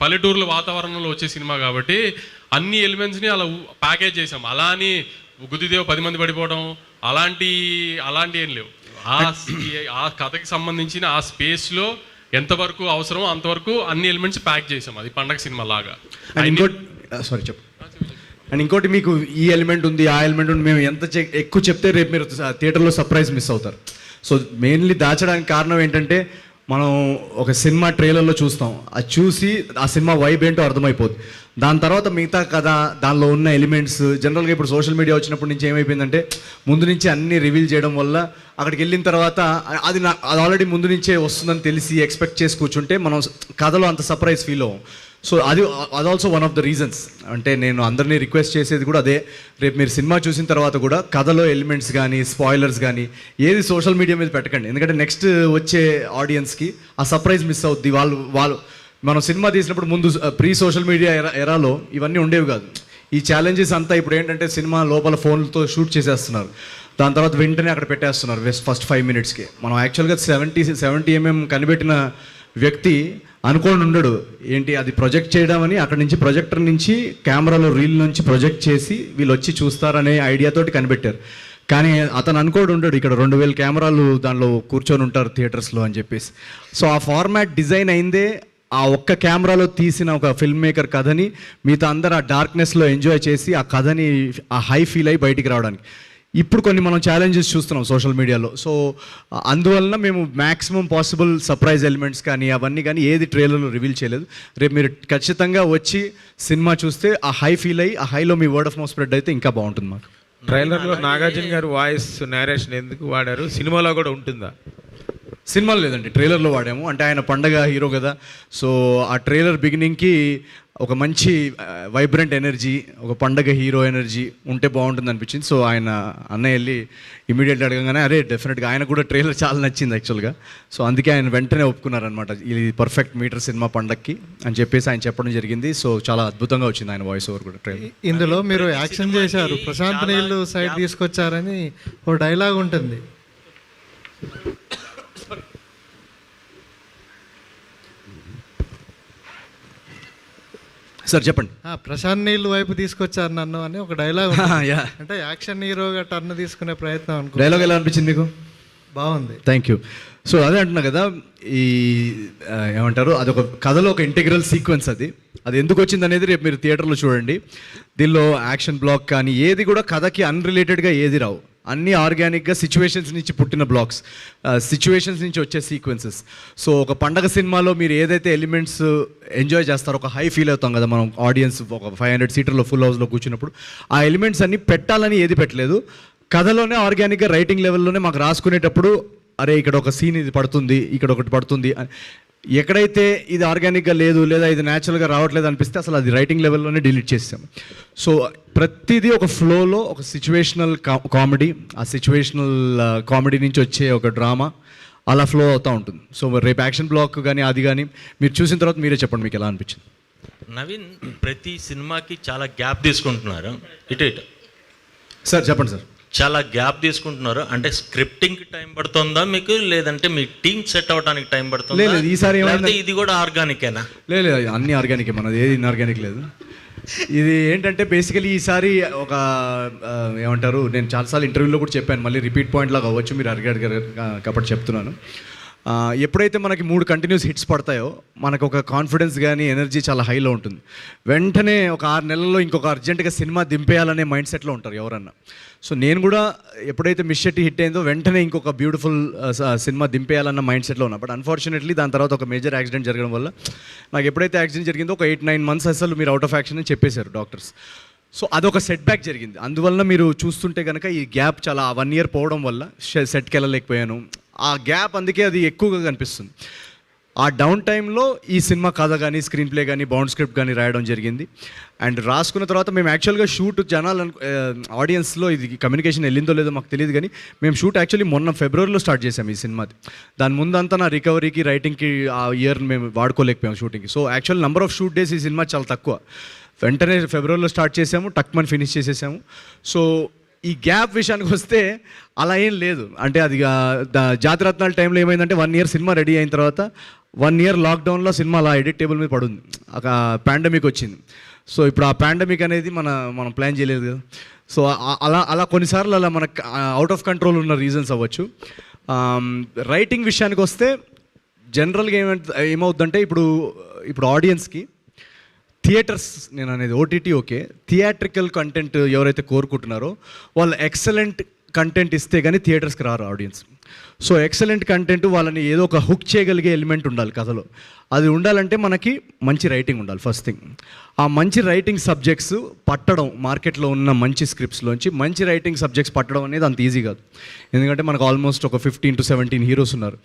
పల్లెటూరులో వాతావరణంలో వచ్చే సినిమా కాబట్టి అన్ని ఎలిమెంట్స్ని అలా ప్యాకేజ్ చేసాం. అలా అని గుద్దిదేవ్ 10 మంది పడిపోవడం అలాంటి ఏం లేవు. ఆ కథకి సంబంధించిన ఆ స్పేస్లో ఎంతవరకు అవసరమో అంతవరకు అన్ని ఎలిమెంట్స్ ప్యాక్ చేసాం. అది పండగ సినిమా లాగా. అండ్ ఇంకోటి మీకు ఈ ఎలిమెంట్ ఉంది, ఆ ఎలిమెంట్ ఉంది, మేము ఎంత ఎక్కువ చెప్తే రేపు మీరు థియేటర్లో సర్ప్రైజ్ మిస్ అవుతారు. సో మెయిన్లీ దాచడానికి కారణం ఏంటంటే మనం ఒక సినిమా ట్రైలర్లో చూస్తాం, అది చూసి ఆ సినిమా వైబ్ ఏంటో అర్థమైపోద్ది. దాని తర్వాత మిగతా కథ, దానిలో ఉన్న ఎలిమెంట్స్, జనరల్గా ఇప్పుడు సోషల్ మీడియా వచ్చినప్పటి నుంచి ఏమైపోయిందంటే ముందు నుంచి అన్నీ రివీల్ చేయడం వల్ల అక్కడికి వెళ్ళిన తర్వాత అది ఆల్రెడీ ముందు నుంచే వస్తుందని తెలిసి ఎక్స్పెక్ట్ చేసి కూర్చుంటే మనం కథలో అంత సర్ప్రైజ్ ఫీల్ అవ్వం. సో అది also one of the reasons. అంటే నేను అందరినీ రిక్వెస్ట్ చేసేది కూడా అదే, రేపు మీరు సినిమా చూసిన తర్వాత కూడా కథలో ఎలిమెంట్స్ కానీ స్పాయిలర్స్ కానీ ఏది సోషల్ మీడియా మీద పెట్టకండి. ఎందుకంటే నెక్స్ట్ వచ్చే ఆడియన్స్కి ఆ సర్ప్రైజ్ మిస్ అవుద్ది. వాళ్ళు మనం సినిమా తీసినప్పుడు ముందు ప్రీ సోషల్ మీడియా ఎరాలో ఇవన్నీ ఉండేవి కాదు. ఈ ఛాలెంజెస్ అంతా ఇప్పుడు ఏంటంటే సినిమా లోపల ఫోన్లతో షూట్ చేసేస్తున్నారు, దాని తర్వాత వెంటనే అక్కడ పెట్టేస్తున్నారు ఫస్ట్ 5 minutesకి. మనం యాక్చువల్గా 70 mm కనిపెట్టిన వ్యక్తి అనుకోని ఉండడు ఏంటి అది ప్రొజెక్ట్ చేయడం అని. అక్కడ నుంచి ప్రొజెక్టర్ నుంచి కెమెరాలో రీల్ నుంచి ప్రొజెక్ట్ చేసి వీళ్ళు వచ్చి చూస్తారనే ఐడియాతోటి కనిపెట్టారు. కానీ అతను అనుకోడు ఉండడు ఇక్కడ 2000 కెమెరాలు దానిలో కూర్చొని ఉంటారు థియేటర్స్లో అని చెప్పేసి. సో ఆ ఫార్మాట్ డిజైన్ అయిందే ఆ ఒక్క కెమెరాలో తీసిన ఒక ఫిల్మ్ మేకర్ కథని మిగతా అందరు ఆ డార్క్నెస్లో ఎంజాయ్ చేసి ఆ కథని ఆ హై ఫీల్ అయ్యి బయటికి రావడానికి. ఇప్పుడు కొన్ని మనం ఛాలెంజెస్ చూస్తున్నాం సోషల్ మీడియాలో. సో అందువలన మేము మ్యాక్సిమం పాసిబుల్ సర్ప్రైజ్ ఎలిమెంట్స్ కానీ అవన్నీ కానీ ఏది ట్రైలర్లో రివీల్ చేయలేదు. రేపు మీరు ఖచ్చితంగా వచ్చి సినిమా చూస్తే ఆ హై ఫీల్ అయ్యి ఆ హైలో మీ వర్డ్ ఆఫ్ మౌత్ స్ప్రెడ్ అయితే ఇంకా బాగుంటుంది మాకు. ట్రైలర్లో నాగార్జున గారు వాయిస్ నేరేషన్ ఎందుకు వాడారు, సినిమాలో కూడా ఉంటుందా? సినిమాలో లేదండి, ట్రైలర్లో వాడాము. అంటే ఆయన పండగ హీరో కదా, సో ఆ ట్రైలర్ బిగినింగ్కి ఒక మంచి వైబ్రెంట్ ఎనర్జీ, ఒక పండగ హీరో ఎనర్జీ ఉంటే బాగుంటుంది అనిపించింది. సో ఆయన అన్నయ్య వెళ్ళి ఇమీడియట్గా అడగగానే అరే డెఫినెట్గా ఆయన కూడా ట్రైలర్ చాలా నచ్చింది యాక్చువల్గా. సో అందుకే ఆయన వెంటనే ఒప్పుకున్నారనమాట, ఇది పర్ఫెక్ట్ మీటర్ సినిమా పండగకి అని చెప్పేసి ఆయన చెప్పడం జరిగింది. సో చాలా అద్భుతంగా వచ్చింది ఆయన వాయిస్ ఓవర్ కూడా ట్రైలర్. ఇందులో మీరు యాక్షన్ చేశారు, ప్రశాంత్ నీళ్ళు సైడ్ తీసుకొచ్చారని ఓ డైలాగ్ ఉంటుంది. సార్ చెప్పండి. ప్రశాంత్ నీళ్ళు వైపు తీసుకొచ్చారు నన్ను అని ఒక డైలాగ్. అంటే యాక్షన్ హీరోగా టర్న్ తీసుకునే ప్రయత్నం అనుకో. డైలాగ్ ఎలా అనిపించింది మీకు? బాగుంది, థ్యాంక్ యూ. సో అదే అంటున్నా కదా, ఈ ఏమంటారు అదొక కథలో ఒక ఇంటిగ్రల్ సీక్వెన్స్. అది ఎందుకు వచ్చింది అనేది రేపు మీరు థియేటర్లో చూడండి. దీనిలో యాక్షన్ బ్లాక్ కానీ ఏది కూడా కథకి అన్రిలేటెడ్గా ఏది రావు, అన్నీ ఆర్గానిక్గా సిచ్యువేషన్స్ నుంచి పుట్టిన బ్లాక్స్, సిచ్యువేషన్స్ నుంచి వచ్చే సీక్వెన్సెస్. సో ఒక పండగ సినిమాలో మీరు ఏదైతే ఎలిమెంట్స్ ఎంజాయ్ చేస్తారో, ఒక హై ఫీల్ అవుతాం కదా మనం ఆడియన్స్, ఒక 500 సీటర్లో ఫుల్ హౌస్లో కూర్చున్నప్పుడు, ఆ ఎలిమెంట్స్ అన్నీ పెట్టాలని ఏది పెట్టలేదు. కథలోనే ఆర్గానిక్గా రైటింగ్ లెవెల్లోనే మాకు రాసుకునేటప్పుడు అరే ఇక్కడ ఒక సీన్ ఇది పడుతుంది, ఇక్కడ ఒకటి పడుతుంది, ఎక్కడైతే ఇది ఆర్గానిక్గా లేదు లేదా ఇది న్యాచురల్గా రావట్లేదు అనిపిస్తే అసలు అది రైటింగ్ లెవెల్లోనే డిలీట్ చేసాం. సో ప్రతిదీ ఒక ఫ్లోలో ఒక సిచ్యువేషనల్ కామెడీ, ఆ సిచ్యువేషనల్ కామెడీ నుంచి వచ్చే ఒక డ్రామా అలా ఫ్లో అవుతూ ఉంటుంది. సో రేపు యాక్షన్ బ్లాక్ కానీ అది కానీ మీరు చూసిన తర్వాత మీరే చెప్పండి మీకు ఎలా అనిపించింది. నవీన్, ప్రతి సినిమాకి చాలా గ్యాప్ తీసుకుంటున్నారు. ఇటు సార్ చెప్పండి సార్. చాలా గ్యాప్ తీసుకుంటున్నారు అంటే స్క్రిప్టింగ్కి టైం పడుతుందా మీకు, లేదంటే మీ టీం సెట్ అవ్వడానికి టైం పడుతుందా? లేదు ఈసారి ఇది కూడా ఆర్గానికేనా? లేదు అన్నీ ఆర్గానికే, మనది ఏది ఇన్ఆర్గానిక్ లేదు. ఇది ఏంటంటే బేసికలీ ఈసారి ఒక ఏమంటారు, నేను చాలాసార్లు ఇంటర్వ్యూలో కూడా చెప్పాను, మళ్ళీ రిపీట్ పాయింట్ లాగా అవ్వచ్చు, మీరు అడిగారు కాబట్టి చెప్తున్నాను. ఎప్పుడైతే మనకి 3 కంటిన్యూస్ హిట్స్ పడతాయో మనకు ఒక కాన్ఫిడెన్స్ కానీ ఎనర్జీ చాలా హైలో ఉంటుంది. వెంటనే ఒక 6 నెలల్లో ఇంకొక అర్జెంటుగా సినిమా దింపేయాలనే మైండ్ సెట్లో ఉంటారు ఎవరన్నా. సో నేను కూడా ఎప్పుడైతే మిస్ షెట్టి హిట్ అయిందో వెంటనే ఇంకొక బ్యూటిఫుల్ సినిమా దింపేయాలన్న మైండ్ సెట్లో ఉన్నా. బట్ అన్ఫార్చునేట్లీ దాని తర్వాత ఒక మేజర్ యాక్సిడెంట్ జరగడం వల్ల నాకు ఎప్పుడైతే యాక్సిడెంట్ జరిగిందో ఒక 8-9 months అసలు మీరు అవుట్ ఆఫ్ యాక్షన్ అని చెప్పేశారు డాక్టర్స్. సో అదొక సెట్ బ్యాక్ జరిగింది. అందువల్ల మీరు చూస్తుంటే కనుక ఈ గ్యాప్ చాలా 1 year పోవడం వల్ల సెట్కి వెళ్ళలేకపోయాను. ఆ గ్యాప్ అందుకే అది ఎక్కువగా కనిపిస్తుంది. ఆ డౌన్ టైంలో ఈ సినిమా కథ కానీ స్క్రీన్ ప్లే కానీ బౌండ్ స్క్రిప్ట్ కానీ రాయడం జరిగింది. అండ్ రాసుకున్న తర్వాత మేము యాక్చువల్గా షూట్ జనాలు ఆడియన్స్లో ఇది కమ్యూనికేషన్ వెళ్ళిందో లేదో మాకు తెలియదు, కానీ మేము షూట్ యాక్చువల్లీ మొన్న Februaryలో స్టార్ట్ చేసాం ఈ సినిమాది. దాని ముందంతా నా రికవరీకి రైటింగ్కి ఆ ఇయర్ మేము వాడుకోలేకపోయాం షూటింగ్కి. So actual number of shoot days ఈ సినిమా చాలా తక్కువ. వెంటనే Februaryలో స్టార్ట్ చేసాము, టక్మని ఫినిష్ చేసేసాము. సో ఈ గ్యాప్ విషయానికి వస్తే అలా ఏం లేదు. అంటే అది జాతిరత్నాల టైంలో ఏమైందంటే 1 year సినిమా రెడీ అయిన తర్వాత 1 year లాక్డౌన్లో సినిమా అలా ఎడిట్ టేబుల్ మీద పడుంది, ఒక పాండమిక్ వచ్చింది. సో ఇప్పుడు ఆ పాండమిక్ అనేది మనం ప్లాన్ చేయలేదు కదా. సో అలా కొన్నిసార్లు అలా మనకు అవుట్ ఆఫ్ కంట్రోల్ ఉన్న రీజన్స్ అవ్వచ్చు. రైటింగ్ విషయానికి వస్తే జనరల్గా ఏమవుతుందంటే ఇప్పుడు ఆడియన్స్కి థియేటర్స్, నేను అనేది ఓటీటీ ఓకే, థియేట్రికల్ కంటెంట్ ఎవరైతే కోరుకుంటున్నారో వాళ్ళు ఎక్సలెంట్ కంటెంట్ ఇస్తే కానీ థియేటర్స్కి రారు ఆడియన్స్. సో ఎక్సలెంట్ కంటెంట్ వాళ్ళని ఏదో ఒక హుక్ చేయగలిగే ఎలిమెంట్ ఉండాలి కథలో. అది ఉండాలంటే మనకి మంచి రైటింగ్ ఉండాలి ఫస్ట్ థింగ్. ఆ మంచి రైటింగ్ సబ్జెక్ట్స్ పట్టడం, మార్కెట్లో ఉన్న మంచి స్క్రిప్ట్స్లోంచి మంచి రైటింగ్ సబ్జెక్ట్స్ పట్టడం అనేది అంత ఈజీ కాదు. ఎందుకంటే మనకు ఆల్మోస్ట్ ఒక 15 to 17 హీరోస్ ఉన్నారు,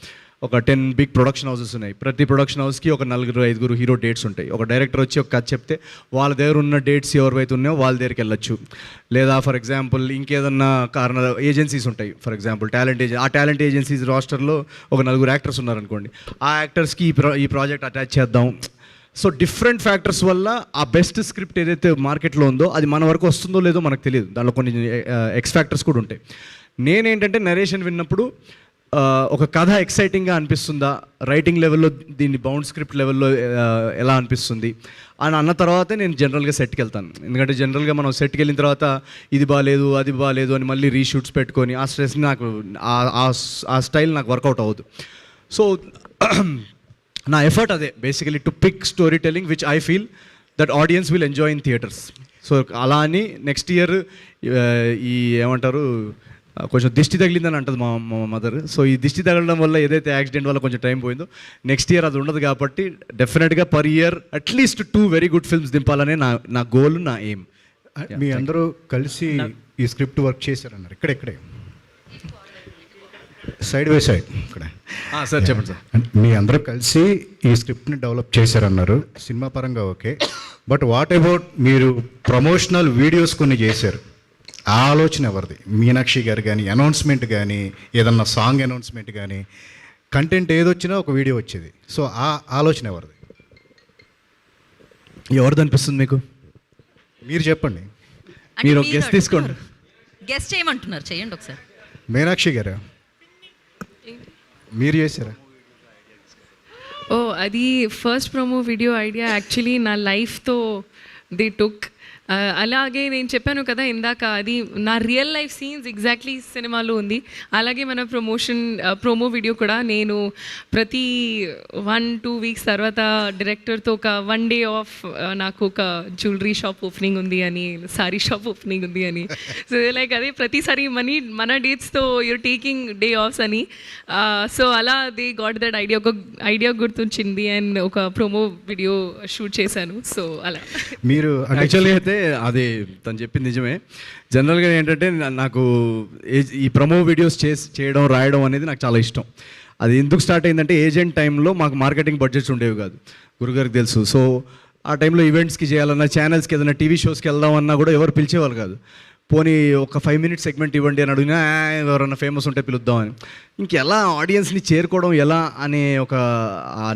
ఒక 10 బిగ్ ప్రొడక్షన్ హౌసెస్ ఉన్నాయి. ప్రతి ప్రొడక్షన్ హౌస్కి ఒక 4-5 హీరో డేట్స్ ఉంటాయి. ఒక డైరెక్టర్ వచ్చి ఒక కథ చెప్తే వాళ్ళ దగ్గర ఉన్న డేట్స్ ఎవరైతే ఉన్నాయో వాళ్ళ దగ్గరికి వెళ్ళొచ్చు. లేదా ఫర్ ఎగ్జాంపుల్ ఇంకేదన్నా ఏజెన్సీస్ ఉంటాయి. ఫర్ ఎగ్జాంపుల్ టాలెంట్ ఏజెన్సీస్ రాస్టర్లో ఒక 4 యాక్టర్స్ ఉన్నారనుకోండి, ఆ యాక్టర్స్కి ఈ ప్రాజెక్ట్ అటాచ్ చేద్దాం. సో డిఫరెంట్ ఫ్యాక్టర్స్ వల్ల ఆ బెస్ట్ స్క్రిప్ట్ ఏదైతే మార్కెట్లో ఉందో అది మన వరకు వస్తుందో లేదో మనకు తెలియదు. దాంట్లో కొన్ని ఎక్స్ ఫ్యాక్టర్స్ కూడా ఉంటాయి. నేనేంటంటే నరేషన్ విన్నప్పుడు ఒక కథ ఎక్సైటింగ్గా అనిపిస్తుందా, రైటింగ్ లెవెల్లో దీన్ని బౌండ్ స్క్రిప్ట్ లెవెల్లో ఎలా అనిపిస్తుంది అని అన్న తర్వాతే నేను జనరల్గా సెట్కి వెళ్తాను. ఎందుకంటే జనరల్గా మనం సెట్కి వెళ్ళిన తర్వాత ఇది బాగాలేదు అది బాగాలేదు అని మళ్ళీ రీషూట్స్ పెట్టుకొని ఆ స్ట్రెస్ నాకు ఆ స్టైల్ నాకు వర్కౌట్ అవ్వదు. సో నా ఎఫర్ట్ అదే basically to pick story telling which I feel that audience will enjoy in theatres. So అలా అని నెక్స్ట్ ఇయర్ ఈ ఏమంటారు కొంచెం దిష్టి తగిలిందని అంటుంది మా మదర్. సో ఈ దిష్టి తగలడం వల్ల ఏదైతే యాక్సిడెంట్ వల్ల కొంచెం టైం పోయిందో నెక్స్ట్ ఇయర్ అది ఉండదు. కాబట్టి డెఫినెట్గా per year at least 2 very good films దింపాలనే నా గోల్, నా ఎయిమ్. మీ అందరూ కలిసి ఈ స్క్రిప్ట్ వర్క్ చేశారన్నారు. ఇక్కడే సైడ్ బై సైడ్ ఇక్కడ సార్ చెప్పండి సార్. మీ అందరూ కలిసి ఈ స్క్రిప్ట్ని డెవలప్ చేశారన్నారు, సినిమా పరంగా ఓకే. బట్ వాట్ అబౌట్ మీరు ప్రమోషనల్ వీడియోస్ కొన్ని చేశారు, ఆ ఆలోచన ఎవరిది? మీనాక్షి గారు కానీ అనౌన్స్మెంట్ కానీ ఏదన్నా సాంగ్ అనౌన్స్మెంట్ కానీ కంటెంట్ ఏదొచ్చినా ఒక వీడియో వచ్చేది. సో ఆ ఆలోచన ఎవరిది? ఎవరిది అనిపిస్తుంది మీకు? మీరు చెప్పండి. మీరు గెస్ట్ తీసుకోండి. గెస్ట్ చేయమంటున్నారు, చేయండి ఒకసారి. మీనాక్షి గారు మీరు చేశారా? అది first promo video idea actually నా లైఫ్తో దే టుక్. అలాగే నేను చెప్పాను కదా ఇందాక, అది నా రియల్ లైఫ్ సీన్స్ ఎగ్జాక్ట్లీ సినిమాలో ఉంది. అలాగే మన ప్రోమో వీడియో కూడా నేను ప్రతి 1-2 వీక్స్ తర్వాత డైరెక్టర్తో ఒక 1 డే ఆఫ్, నాకు ఒక జ్యువెలరీ షాప్ ఓపెనింగ్ ఉంది అని, సారీ షాప్ ఓపెనింగ్ ఉంది అని. సో లైక్ అదే ప్రతిసారి మన డేట్స్తో యూర్ టేకింగ్ డే ఆఫ్స్ అని. సో అలా దే గాట్ దట్ ఐడియా, ఒక ఐడియా గుర్తుంచింది అండ్ ఒక ప్రోమో వీడియో షూట్ చేశాను. సో అలా మీరు యాక్చువల్గా అయితే అది తను చెప్పింది నిజమే. జనరల్గా ఏంటంటే నాకు ఈ ప్రమో వీడియోస్ చేయడం రాయడం అనేది నాకు చాలా ఇష్టం. అది ఎందుకు స్టార్ట్ అయిందంటే ఏజెంట్ టైంలో మాకు మార్కెటింగ్ బడ్జెట్స్ ఉండేవి కాదు, గురుగారికి తెలుసు. సో ఆ టైంలో ఈవెంట్స్కి చేయాలన్నా, ఛానల్స్కి ఏదైనా టీవీ షోస్కి వెళ్దామన్నా కూడా ఎవరు పిలిచేవాళ్ళు కాదు. పోనీ ఒక 5 minute సెగ్మెంట్ ఇవ్వండి అని అడిగినా ఎవరన్నా ఫేమస్ ఉంటే పిలుద్దామని. ఇంకెలా ఆడియన్స్ని చేరుకోవడం ఎలా అనే ఒక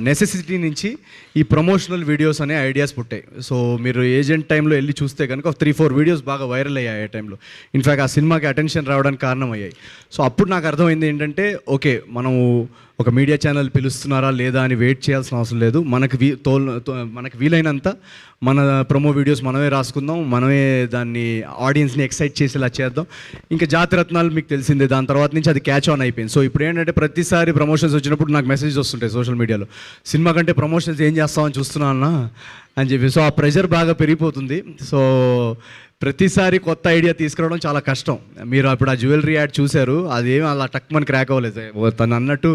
నెసెసిటీ నుంచి ఈ ప్రమోషనల్ వీడియోస్ అనే ఐడియాస్ పుట్టాయి. సో మీరు ఏజెంట్ టైంలో వెళ్ళి చూస్తే కనుక 3-4 వీడియోస్ బాగా వైరల్ అయ్యాయి ఆ టైంలో. ఇన్ఫ్యాక్ట్ ఆ సినిమాకి అటెన్షన్ రావడానికి కారణం అయ్యాయి. సో అప్పుడు నాకు అర్థమైంది ఏంటంటే ఓకే, మనం ఒక మీడియా ఛానల్ పిలుస్తున్నారా లేదా అని వెయిట్ చేయాల్సిన అవసరం లేదు. మనకి వీలైనంత మన ప్రమో వీడియోస్ మనమే రాసుకుందాం, మనమే దాన్ని ఆడియన్స్ని ఎక్సైట్ చేసేలా చేద్దాం. ఇంకా జాతిరత్నాలు మీకు తెలిసిందే, దాని తర్వాత నుంచి అది క్యాచ్ ఆన్ అయిపోయింది. సో ఇప్పుడు ఏంటంటే ప్రతిసారి ప్రమోషన్స్ వచ్చినప్పుడు నాకు మెసేజ్ వస్తుంటాయి సోషల్ మీడియాలో, సినిమా కంటే ప్రమోషన్స్ ఏం చేస్తామని చూస్తున్నా అన్న అని చెప్పి. సో ఆ ప్రెషర్ బాగా పెరిగిపోతుంది. సో ప్రతిసారి కొత్త ఐడియా తీసుకురావడం చాలా కష్టం. మీరు అప్పుడు ఆ జ్యువెలరీ యాడ్ చూశారు, అదేం అలా టక్మని క్రాక్ అవ్వలేదు. తను అన్నట్టు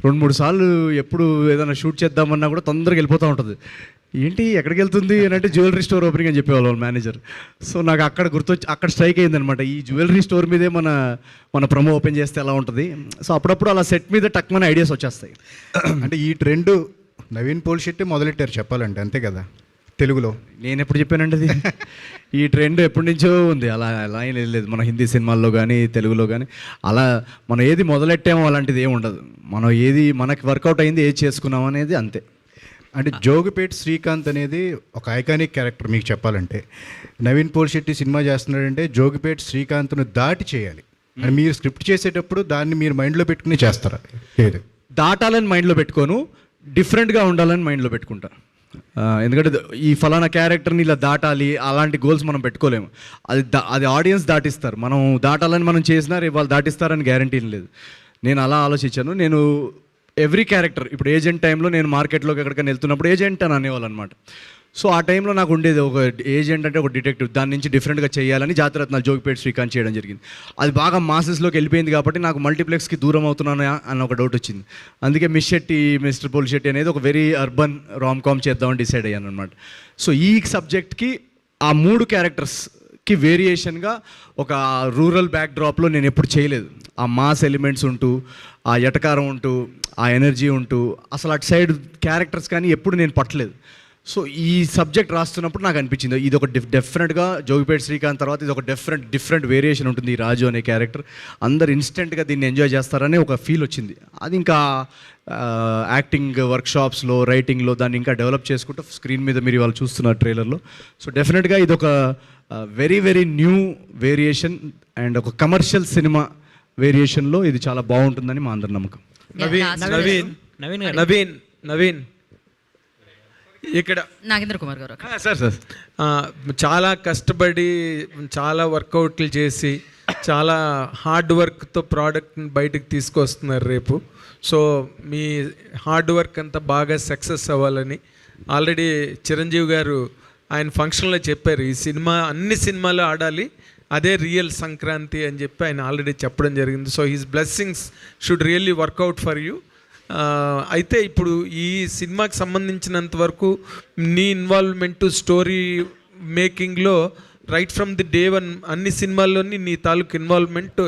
2-3 సార్లు ఎప్పుడు ఏదైనా షూట్ చేద్దామన్నా కూడా తొందరగా వెళ్ళిపోతూ ఉంటుంది. ఏంటి ఎక్కడికి వెళ్తుంది అని అంటే జ్యువెలరీ స్టోర్ ఓపెనింగ్ అని చెప్పేవాళ్ళు వాళ్ళ మేనేజర్. సో నాకు అక్కడ స్ట్రైక్ అయిందనమాట, ఈ జ్యువెలరీ స్టోర్ మీదే మన ప్రమో ఓపెన్ చేస్తే ఎలా ఉంటుంది. సో అప్పుడప్పుడు అలా సెట్ మీద టక్మని ఐడియాస్ వచ్చేస్తాయి. అంటే ఈ ట్రెండ్ నవీన్ పోల్శెట్టి మొదలెట్టారు చెప్పాలంటే, అంతే కదా తెలుగులో? నేను ఎప్పుడు చెప్పానండి అది? ఈ ట్రెండ్ ఎప్పటి నుంచో ఉంది, అలా ఏం లేదు. మన హిందీ సినిమాల్లో కానీ తెలుగులో కానీ అలా మనం ఏది మొదలెట్టామో అలాంటిది ఏమి ఉండదు. మనం ఏది మనకి వర్కౌట్ అయింది ఏది చేసుకున్నాం అనేది అంతే. అంటే జోగిపేట్ శ్రీకాంత్ అనేది ఒక ఐకానిక్ క్యారెక్టర్. మీకు చెప్పాలంటే నవీన్ పోల్శెట్టి సినిమా చేస్తున్నాడంటే జోగిపేట్ శ్రీకాంత్ను దాటి చేయాలి అని మీరు స్క్రిప్ట్ చేసేటప్పుడు దాన్ని మీరు మైండ్లో పెట్టుకుని చేస్తారా? లేదు, దాటాలని మైండ్లో పెట్టుకోను, డిఫరెంట్గా ఉండాలని మైండ్లో పెట్టుకుంటా. ఎందుకంటే ఈ ఫలానా క్యారెక్టర్ని ఇలా దాటాలి అలాంటి గోల్స్ మనం పెట్టుకోలేము. అది ఆడియన్స్ దాటిస్తారు. మనం దాటాలని మనం చేసినా రేపు వాళ్ళు దాటిస్తారని గ్యారంటీ లేదు. నేను అలా ఆలోచించాను. నేను ఎవ్రీ క్యారెక్టర్, ఇప్పుడు ఏజెంట్ టైంలో నేను మార్కెట్లోకి ఎక్కడికైనా వెళ్తున్నప్పుడు ఏజెంట్ అని అనేవాళ్ళు అనమాట. సో ఆ టైంలో నాకు ఉండేది ఒక ఏజెంట్ అంటే ఒక డిటెక్టివ్, దాని నుంచి డిఫరెంట్గా చేయాలని జాతిరత్నాలు జోగిపేట శ్రీకాంత్ చేయడం జరిగింది. అది బాగా మాసెస్లోకి వెళ్ళిపోయింది కాబట్టి నాకు మల్టీప్లెక్స్కి దూరం అవుతున్నాను అన్న ఒక డౌట్ వచ్చింది. అందుకే Miss Shetty Mister Polishetty అనేది ఒక వెరీ అర్బన్ రామ్ కామ్ చేద్దామని డిసైడ్ అయ్యాను అనమాట. సో ఈ సబ్జెక్ట్కి ఆ 3 క్యారెక్టర్స్కి వేరియేషన్గా ఒక రూరల్ బ్యాక్డ్రాప్లో నేను ఎప్పుడు చేయలేదు. ఆ మాస్ ఎలిమెంట్స్ ఉంటూ, ఆ ఎటకారం ఉంటూ, ఆ ఎనర్జీ ఉంటూ, అసలు అటు సైడ్ క్యారెక్టర్స్ కానీ ఎప్పుడు నేను పట్టలేదు. సో ఈ సబ్జెక్ట్ రాస్తున్నప్పుడు నాకు అనిపించింది ఇది ఒక డెఫినెట్గా జోగిపేట శ్రీకాంత్ తర్వాత ఇది ఒక డిఫరెంట్ వేరియేషన్ ఉంటుంది ఈ రాజు అనే క్యారెక్టర్. అందరు ఇన్స్టెంట్గా దీన్ని ఎంజాయ్ చేస్తారని ఒక ఫీల్ వచ్చింది. అది ఇంకా యాక్టింగ్ వర్క్షాప్స్లో, రైటింగ్లో దాన్ని ఇంకా డెవలప్ చేసుకుంటూ స్క్రీన్ మీద మీరు వాళ్ళు చూస్తున్నారు ట్రైలర్లో. సో డెఫినెట్గా ఇది ఒక very very new variation and ఒక కమర్షియల్ సినిమా వేరియేషన్లో ఇది చాలా బాగుంటుందని మా అందరి నమ్మకం. నవీన్ ఇక్కడ నాగేంద్ర కుమార్ గారు. సార్ చాలా కష్టపడి చాలా వర్కౌట్లు చేసి చాలా హార్డ్ వర్క్తో ప్రోడక్ట్ని బయటకు తీసుకొస్తున్నారు రేపు. సో మీ హార్డ్ వర్క్ అంతా బాగా సక్సెస్ అవ్వాలని ఆల్రెడీ చిరంజీవి గారు ఆయన ఫంక్షన్లో చెప్పారు, ఈ సినిమా అన్ని సినిమాలు ఆడాలి, అదే రియల్ సంక్రాంతి అని చెప్పి ఆయన ఆల్రెడీ చెప్పడం జరిగింది. So his blessings should really work out for you. అయితే ఇప్పుడు ఈ సినిమాకి సంబంధించినంత వరకు నీ ఇన్వాల్వ్మెంట్ స్టోరీ మేకింగ్లో right from the day one అన్ని సినిమాల్లోని నీ తాలూకు ఇన్వాల్వ్మెంట్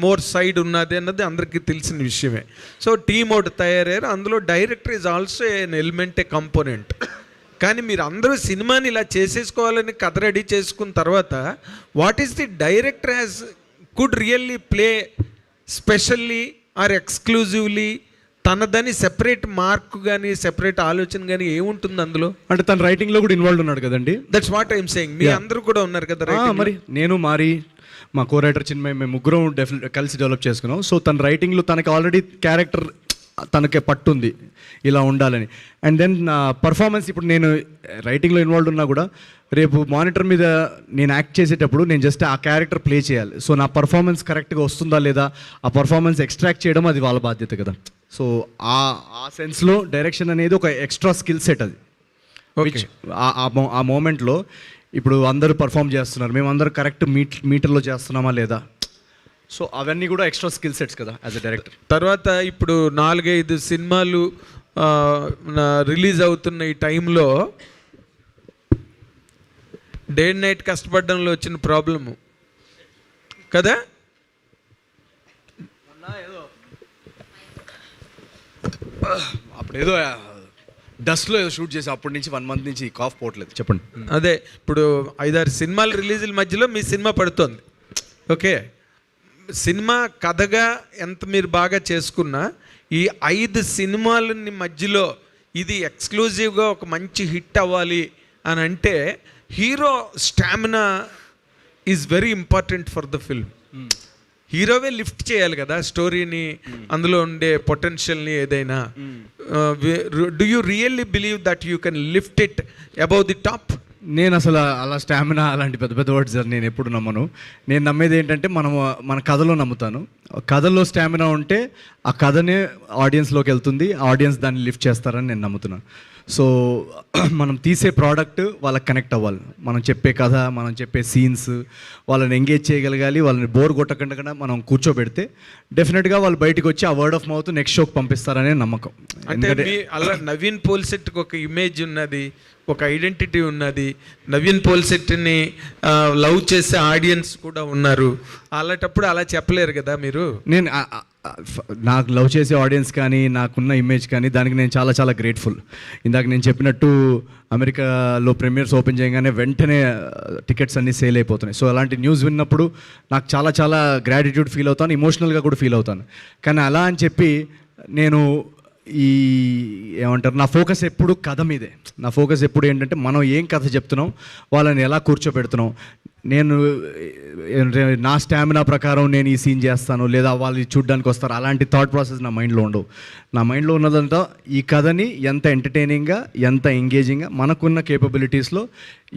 మోర్ సైడ్ ఉన్నది అన్నది అందరికీ తెలిసిన విషయమే. సో టీమ్ ఒకటి తయారయ్యారు, అందులో director is also an element, A component. కానీ మీరు అందరూ సినిమాని ఇలా చేసేసుకోవాలని కథ రెడీ చేసుకున్న తర్వాత what is the director has could really play specially or exclusively తనదని సెపరేట్ మార్క్ కానీ సెపరేట్ ఆలోచన కానీ ఏముంటుంది అందులో? అంటే తన రైటింగ్లో కూడా ఇన్వాల్వ్ ఉన్నాడు కదండి. That's what I'm saying. మీ అందరూ కూడా ఉన్నారు కదా మరి నేను మారి మా కో రైటర్ చిన్మయ్ మేము ముగ్గురం కలిసి డెవలప్ చేసుకున్నాం. సో తన రైటింగ్లో తనకి ఆల్రెడీ క్యారెక్టర్ తనకే పట్టుంది ఇలా ఉండాలని. అండ్ దెన్ పర్ఫార్మెన్స్ ఇప్పుడు నేను రైటింగ్లో ఇన్వాల్వ్ ఉన్నా కూడా రేపు మానిటర్ మీద నేను యాక్ట్ చేసేటప్పుడు నేను జస్ట్ ఆ క్యారెక్టర్ ప్లే చేయాలి. సో నా పర్ఫార్మెన్స్ కరెక్ట్గా వస్తుందా లేదా, ఆ పర్ఫార్మెన్స్ ఎక్స్ట్రాక్ట్ చేయడం అది వాళ్ళ బాధ్యత కదా. సో ఆ సెన్స్లో డైరెక్షన్ అనేది ఒక ఎక్స్ట్రా స్కిల్ సెట్ అది. ఆ మూమెంట్లో ఇప్పుడు అందరూ పర్ఫామ్ చేస్తున్నారు, మేము అందరూ కరెక్ట్ మీటర్లో చేస్తున్నామా లేదా, సో అవన్నీ కూడా ఎక్స్ట్రా స్కిల్ సెట్స్ కదా యాజ్ అ డైరెక్టర్. తర్వాత ఇప్పుడు 4-5 సినిమాలు రిలీజ్ అవుతున్న ఈ టైంలో డే అండ్ నైట్ కష్టపడడంలో వచ్చిన ప్రాబ్లము కదా. అప్పుడు ఏదో డస్ట్లో ఏదో షూట్ చేసి అప్పటి నుంచి 1 month నుంచి కాఫ్ పోవట్లేదు. చెప్పండి. అదే ఇప్పుడు 5-6 సినిమాల రిలీజుల మధ్యలో మీ సినిమా పడుతోంది. ఓకే, సినిమా కథగా ఎంత మీరు బాగా చేసుకున్నా ఈ 5 సినిమాలని మధ్యలో ఇది ఎక్స్క్లూజివ్గా ఒక మంచి హిట్ అవ్వాలి అని అంటే hero stamina is very important for the film. హీరోవే లిఫ్ట్ చేయాలి కదా స్టోరీని, అందులో ఉండే పొటెన్షియల్ని ఏదైనా. Do you really believe that you can lift it above the top? నేను అసలు అలా స్టామినా అలాంటి పెద్ద పెద్ద వర్డ్స్ నేను ఎప్పుడు నమ్మను. నేను నమ్మేది ఏంటంటే మన కథలో నమ్ముతాను. కథలో స్టామినా ఉంటే ఆ కథనే ఆడియన్స్లోకి వెళ్తుంది, ఆడియన్స్ దాన్ని లిఫ్ట్ చేస్తారని నేను నమ్ముతున్నాను. సో మనం తీసే ప్రోడక్ట్ వాళ్ళకి కనెక్ట్ అవ్వాలి, మనం చెప్పే కథ, మనం చెప్పే సీన్స్ వాళ్ళని ఎంగేజ్ చేయగలగాలి. వాళ్ళని బోర్ కొట్టకుండా మనం కూర్చోబెడితే డెఫినెట్గా వాళ్ళు బయటకు వచ్చి ఆ వర్డ్ ఆఫ్ మౌత్ నెక్స్ట్ షోకి పంపిస్తారనే నమ్మకం. అంటే అలా నవీన్ పోల్సెట్కి ఒక ఇమేజ్ ఉన్నది, ఒక ఐడెంటిటీ ఉన్నది, నవీన్ పోల్సెట్ని లవ్ చేసే ఆడియన్స్ కూడా ఉన్నారు. అలాంటప్పుడు అలా చెప్పలేరు కదా మీరు. నేను నాకు లవ్ చేసే ఆడియన్స్ కానీ నాకున్న ఇమేజ్ కానీ దానికి నేను చాలా చాలా గ్రేట్ఫుల్. ఇందాక నేను చెప్పినట్టు అమెరికాలో ప్రీమియర్స్ ఓపెన్ చేయగానే వెంటనే టికెట్స్ అన్నీ సేల్ అయిపోతున్నాయి. సో అలాంటి న్యూస్ విన్నప్పుడు నాకు చాలా చాలా గ్రాటిట్యూడ్ ఫీల్ అవుతాను, ఇమోషనల్గా కూడా ఫీల్ అవుతాను. కానీ అలా అని చెప్పి నేను ఏమంటారు, నా ఫోకస్ ఎప్పుడు కథ మీదే. నా ఫోకస్ ఎప్పుడు ఏంటంటే మనం ఏం కథ చెప్తున్నాం, వాళ్ళని ఎలా కూర్చోబెడుతున్నాం. నేను నా స్టామినా ప్రకారం నేను ఈ సీన్ చేస్తాను లేదా వాళ్ళు చూడ్డానికి వస్తారు, అలాంటి థాట్ ప్రాసెస్ నా మైండ్లో ఉండవు. నా మైండ్లో ఉన్నదంతా ఈ కథని ఎంత ఎంటర్టైనింగ్గా, ఎంత ఎంగేజింగ్గా, మనకున్న కేపబిలిటీస్లో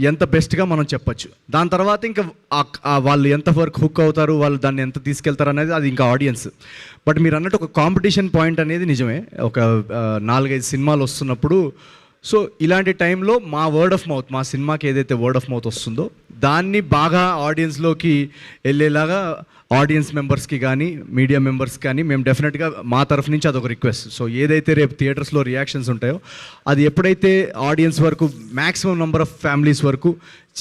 ఎంత బెస్ట్గా మనం చెప్పచ్చు. దాని తర్వాత ఇంకా వాళ్ళు ఎంత వరకు హుక్ అవుతారు, వాళ్ళు దాన్ని ఎంత తీసుకెళ్తారు అనేది అది ఇంకా ఆడియన్స్. బట్ మీరు అన్నట్టు ఒక కాంపిటీషన్ పాయింట్ అనేది నిజమే. ఒక 4-5 సినిమాలు వస్తున్నప్పుడు సో ఇలాంటి టైంలో మా వర్డ్ ఆఫ్ మౌత్, మా సినిమాకి ఏదైతే వర్డ్ ఆఫ్ మౌత్ వస్తుందో దాన్ని బాగా ఆడియన్స్లోకి వెళ్ళేలాగా ఆడియన్స్ మెంబర్స్కి కానీ మీడియా మెంబర్స్ కానీ మేము డెఫినెట్గా మా తరఫు నుంచి అదొక రిక్వెస్ట్. సో ఏదైతే రేపు థియేటర్స్లో రియాక్షన్స్ ఉంటాయో అది ఎప్పుడైతే ఆడియన్స్ వరకు మ్యాక్సిమం నెంబర్ ఆఫ్ ఫ్యామిలీస్ వరకు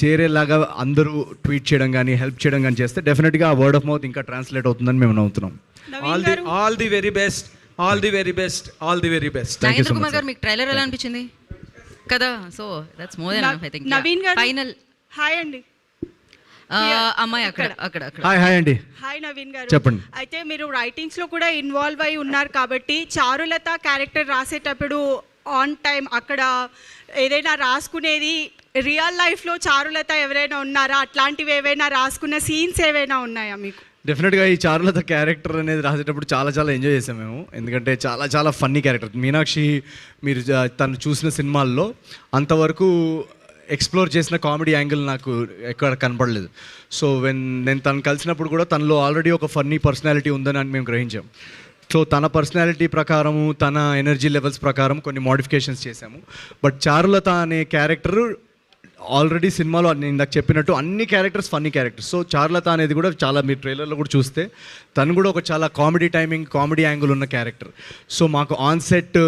చేరేలాగా అందరూ ట్వీట్ చేయడం కానీ హెల్ప్ చేయడం కానీ చేస్తే డెఫినెట్గా ఆ వర్డ్ ఆఫ్ మౌత్ ఇంకా ట్రాన్స్లేట్ అవుతుందని మేము నమ్ముతున్నాం. All the very best, all the very best, all the very best. Nagendra Kumar గారు, మీకు ట్రైలర్ ఎలా అనిపించింది కదా? So that's more than enough I think. Naveen గారు, ఫైనల్. హాయ్ అండి. అమ్మాయి అక్కడ అక్కడ అక్కడ. హాయ్ అండి. హాయ్ నవీన్ గారు, చెప్పండి. అయితే మీరు రైటింగ్స్ లో కూడా ఇన్వాల్వ్ అయి ఉన్నారు కాబట్టి చారులత క్యారెక్టర్ రాసేటప్పుడు ఆన్ టైం అక్కడ ఏదైనా రాసుకునేది రియల్ లైఫ్లో చారులత ఎవరైనా ఉన్నారా? అట్లాంటివి ఏవైనా రాసుకున్న సీన్స్ ఏవైనా ఉన్నాయా మీకు? డెఫినెట్గా ఈ చారులత క్యారెక్టర్ అనేది రాసేటప్పుడు చాలా ఎంజాయ్ చేసాం మేము. ఎందుకంటే చాలా ఫన్నీ క్యారెక్టర్. మీనాక్షి మీరు తను చూసిన సినిమాల్లో అంతవరకు ఎక్స్ప్లోర్ చేసిన కామెడీ యాంగిల్ నాకు ఎక్కడ కనపడలేదు. సో నేను తను కలిసినప్పుడు కూడా తనలో ఆల్రెడీ ఒక ఫన్నీ పర్సనాలిటీ ఉందని మేము గ్రహించాం. సో తన పర్సనాలిటీ ప్రకారము, తన ఎనర్జీ లెవెల్స్ ప్రకారం కొన్ని మోడిఫికేషన్స్ చేశాము. బట్ చారులత అనే క్యారెక్టర్ ఆల్రెడీ సినిమాలో నేను ఇందాక చెప్పినట్టు అన్ని characters funny characters. So Charulatha అనేది కూడా చాలా, మీరు ట్రైలర్లో కూడా చూస్తే తను కూడా ఒక చాలా కామెడీ టైమింగ్, కామెడీ యాంగిల్ ఉన్న క్యారెక్టర్. సో మాకు ఆన్ సెట్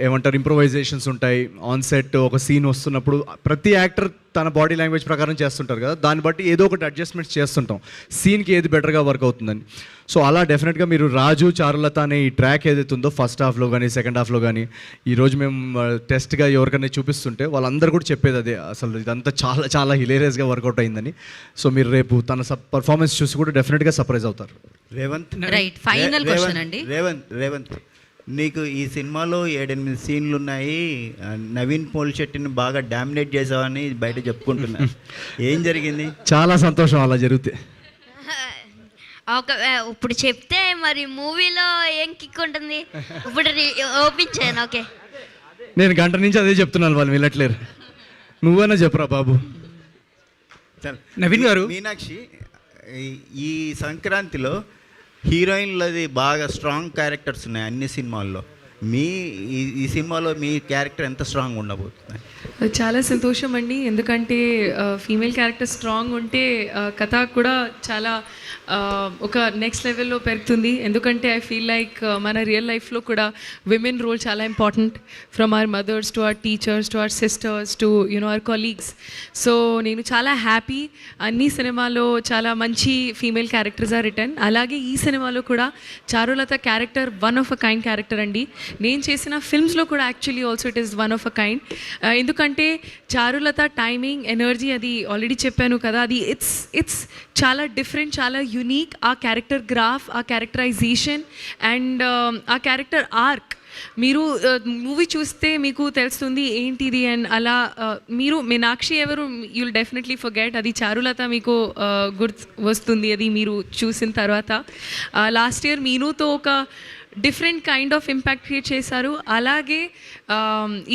ఏమంటారు ఇంప్రొవైజేషన్స్ ఉంటాయి. ఆన్ సెట్ ఒక సీన్ వస్తున్నప్పుడు ప్రతి యాక్టర్ తన బాడీ లాంగ్వేజ్ ప్రకారం చేస్తుంటారు కదా, దాన్ని బట్టి ఏదో ఒకటి అడ్జస్ట్మెంట్స్ చేస్తుంటాం సీన్కి ఏది బెటర్గా వర్క్ అవుతుందని. సో అలా డెఫినెట్గా మీరు రాజు చారులత అనే ఈ ట్రాక్ ఏదైతే ఉందో ఫస్ట్ హాఫ్లో కానీ సెకండ్ హాఫ్లో కానీ ఈరోజు మేము టెస్ట్గా ఎవరికైనా చూపిస్తుంటే వాళ్ళందరూ కూడా చెప్పేది అదే, అసలు ఇదంతా చాలా హిలేరియస్గా వర్కౌట్ అయిందని. సో మీరు రేపు తన పర్ఫార్మెన్స్ చూసి కూడా డెఫినెట్గా సర్ప్రైజ్ అవుతారు. రేవంత్, రైట్, ఫైనల్ క్వశ్చన్ అండి. రేవంత్ నీకు ఈ సినిమాలో 7-8 సీన్లు ఉన్నాయి. నవీన్ పోల్శెట్టిని బాగా డామినేట్ చేసావని బయట చెప్పుకుంటున్నా. ఏం జరిగింది? చాలా సంతోషం అలా జరిగితే. ఇప్పుడు చెప్తే మరి మూవీలో ఏం కిక్ ఉంటుంది? ఇప్పుడు ఓపెన్ చేయను. ఓకే, నేను గంట నుంచి అదే చెప్తున్నాను, వాళ్ళు వెళ్ళట్లేరు. నువ్వైనా చెప్పురా బాబు. నవీన్ గారు, మీనాక్షి ఈ సంక్రాంతిలో హీరోయిన్లది బాగా స్ట్రాంగ్ క్యారెక్టర్స్ ఉన్నాయి అన్ని సినిమాల్లో. ఈ సినిమాలో మీ క్యారెక్టర్ ఎంత స్ట్రాంగ్ ఉండబోతుంది? చాలా సంతోషం అండి, ఎందుకంటే ఫీమేల్ క్యారెక్టర్ స్ట్రాంగ్ ఉంటే కథ కూడా చాలా ఒక నెక్స్ట్ లెవెల్లో పెరుగుతుంది. ఎందుకంటే ఐ ఫీల్ లైక్ మన రియల్ లైఫ్లో కూడా విమెన్ రోల్ చాలా important, from our mothers to our teachers to our sisters to our colleagues. So నేను చాలా హ్యాపీ, అన్ని సినిమాలో చాలా మంచి ఫీమేల్ క్యారెక్టర్స్ ఆర్ రిటర్న్. అలాగే ఈ సినిమాలో కూడా Charulatha character one of a kind character అండి. నేను చేసిన ఫిల్మ్స్లో కూడా actually also it is one of a kind. ఎందుకంటే చారులత టైమింగ్, ఎనర్జీ అది ఆల్రెడీ చెప్పాను కదా, అది ఇట్స్ చాలా డిఫరెంట్, చాలా యునీక్. ఆ క్యారెక్టర్ గ్రాఫ్, ఆ క్యారెక్టరైజేషన్ అండ్ ఆ క్యారెక్టర్ ఆర్క్ మీరు మూవీ చూస్తే మీకు తెలుస్తుంది ఏంటిది. అండ్ అలా మీరు మీనాక్షి ఎవరు యుల్ డెఫినెట్లీ ఫర్గెట్, అది చారులత మీకు గుర్తు వస్తుంది అది మీరు చూసిన తర్వాత. లాస్ట్ ఇయర్ మీనుతో ఒక different kind of impact create చేశారు. అలాగే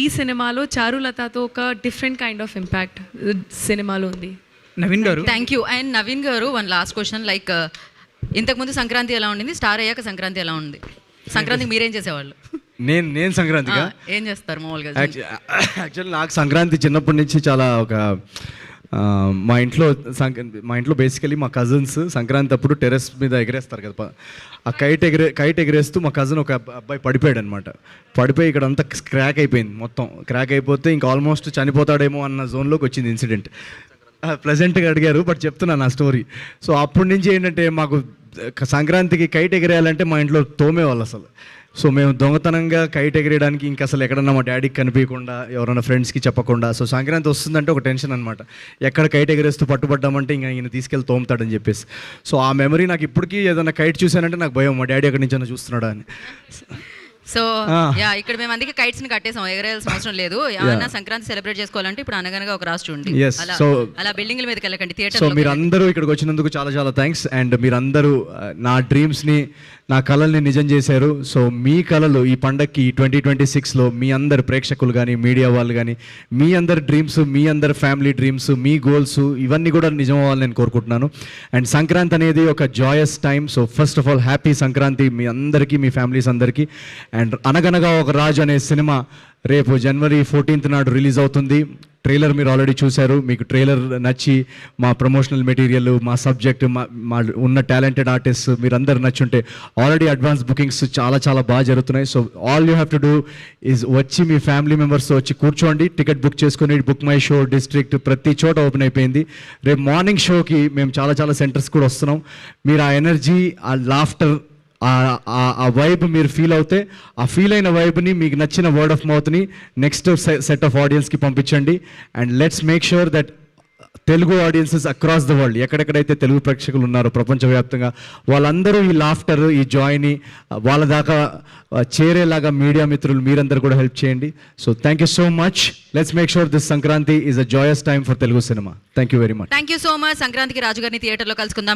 ఈ సినిమాలో చారులతతో ఒక డిఫరెంట్ కైండ్ ఆఫ్ ఇంపాక్ట్ సినిమాలో ఉంది. నవీన్ గారు, థ్యాంక్ యూ. అండ్ నవీన్ గారు, వన్ లాస్ట్ క్వశ్చన్. లైక్ ఇంతకుముందు సంక్రాంతి ఎలా ఉండింది, స్టార్ అయ్యాక సంక్రాంతి ఎలా ఉంది? సంక్రాంతికి మీరేం చేసేవాళ్ళు? నేను సంక్రాంతిగా ఏం చేస్తారు మామూలుగా? యాక్చువల్లీ నాకు సంక్రాంతి చిన్నప్పటి నుంచి చాలా ఒక మా ఇంట్లో బేసికలీ మా కజిన్స్ సంక్రాంతి అప్పుడు టెర్రస్ మీద ఎగరేస్తారు కదా, ఆ కైట్ ఎగరేస్తూ మా కజిన్ ఒక అబ్బాయి పడిపోయాడు అనమాట. పడిపోయి ఇక్కడ అంతా క్రాక్ అయిపోయింది, మొత్తం క్రాక్ అయిపోతే ఇంకా ఆల్మోస్ట్ చనిపోతాడేమో అన్న జోన్లోకి వచ్చింది ఇన్సిడెంట్. ప్లెజెంట్గా అడిగారు, బట్ చెప్తున్నాను నా స్టోరీ. సో అప్పటి నుంచి ఏంటంటే మాకు సంక్రాంతికి కైట్ ఎగరేయాలంటే మా ఇంట్లో తోమేవాళ్ళు అసలు. సో మేము దొంగతనంగా కైట్ ఎగరేయడానికి ఇంకా అసలు ఎక్కడన్నా మా డాడీకి కనిపించకుండా, ఎవరైనా ఫ్రెండ్స్కి చెప్పకుండా. సో సంక్రాంతి వస్తుందంటే ఒక టెన్షన్ అనమాట, ఎక్కడ కైట్ ఎగరేస్తూ పట్టుబడ్డామంటే ఇంకా ఈయన తీసుకెళ్ళి తోముతాడని చెప్పేసి. సో ఆ మెమరీ నాకు ఇప్పటికీ, ఏదైనా కైట్ చూశానంటే నాకు భయం, మా డాడీ ఎక్కడి నుంచి చూస్తున్నాడా అని. సో యా, ఇక్కడ మేము అందుకే కైట్స్ ని కట్టేసాం, ఎగరేయాల్సిన అవసరం లేదు. ఏమన్నా సంక్రాంతి సెలబ్రేట్ చేసుకోవాలంటే ఇప్పుడు అనగనగా ఒక రాష్ట్రం ఉంది, అలా బిల్డింగ్ల మీదకి వెళ్ళకండి, థియేటర్. సో మీరందరూ ఇక్కడికి వచ్చినందుకు చాలా థ్యాంక్స్. అండ్ మీరందరూ నా డ్రీమ్స్ని, నా కళల్ని నిజం చేశారు. సో మీ కళలు ఈ పండక్కి 2026లో మీ అందరు ప్రేక్షకులు కానీ, మీడియా వాళ్ళు కానీ, మీ అందరి డ్రీమ్స్, మీ అందరి ఫ్యామిలీ డ్రీమ్స్, మీ గోల్స్ ఇవన్నీ కూడా నిజం అవ్వాలని నేను కోరుకుంటున్నాను. అండ్ సంక్రాంతి అనేది ఒక joyous time. So first of all happy Sankranti మీ అందరికీ, మీ ఫ్యామిలీస్ అందరికీ. అండ్ అనగనగా ఒక రాజు అనే సినిమా రేపు జనవరి 14th నాడు రిలీజ్ అవుతుంది. ట్రైలర్ మీరు ఆల్రెడీ చూశారు. మీకు ట్రైలర్ నచ్చి మా ప్రమోషనల్ మెటీరియల్, మా సబ్జెక్ట్, మా ఉన్న టాలెంటెడ్ ఆర్టిస్ట్ మీరందరూ నచ్చుంటే ఆల్రెడీ అడ్వాన్స్ బుకింగ్స్ చాలా బాగా జరుగుతున్నాయి. So all you have to do is వచ్చి మీ ఫ్యామిలీ మెంబర్స్తో వచ్చి కూర్చోండి, టికెట్ బుక్ చేసుకొని. బుక్ మై షో డిస్ట్రిక్ట్ ప్రతి చోట ఓపెన్ అయిపోయింది. రేపు మార్నింగ్ షోకి మేము చాలా సెంటర్స్ కూడా వస్తున్నాం. మీరు ఆ ఎనర్జీ, ఆ లాఫ్టర్, ఆ వైబ్ మీరు ఫీల్ అవుతే ఆ ఫీల్ అయిన వైబ్ని మీకు నచ్చిన వర్డ్ ఆఫ్ మౌత్ని నెక్స్ట్ సెట్ ఆఫ్ ఆడియన్స్కి పంపించండి. And let's make sure that Telugu audiences across the world, ఎక్కడెక్కడైతే తెలుగు ప్రేక్షకులు ఉన్నారో ప్రపంచవ్యాప్తంగా, వాళ్ళందరూ ఈ లాఫ్టర్, ఈ జాయ్ని వాళ్ళ దాకా చేరేలాగా మీడియా మిత్రులు మీరందరూ కూడా హెల్ప్ చేయండి. So thank you so much. Let's make sure this Sankranti is a Joyce time for Telugu cinema. Thank you very much. Thank you so much. సంక్రాంతికి రాజుగారిని థియేటర్లో కలుసుకుందాం.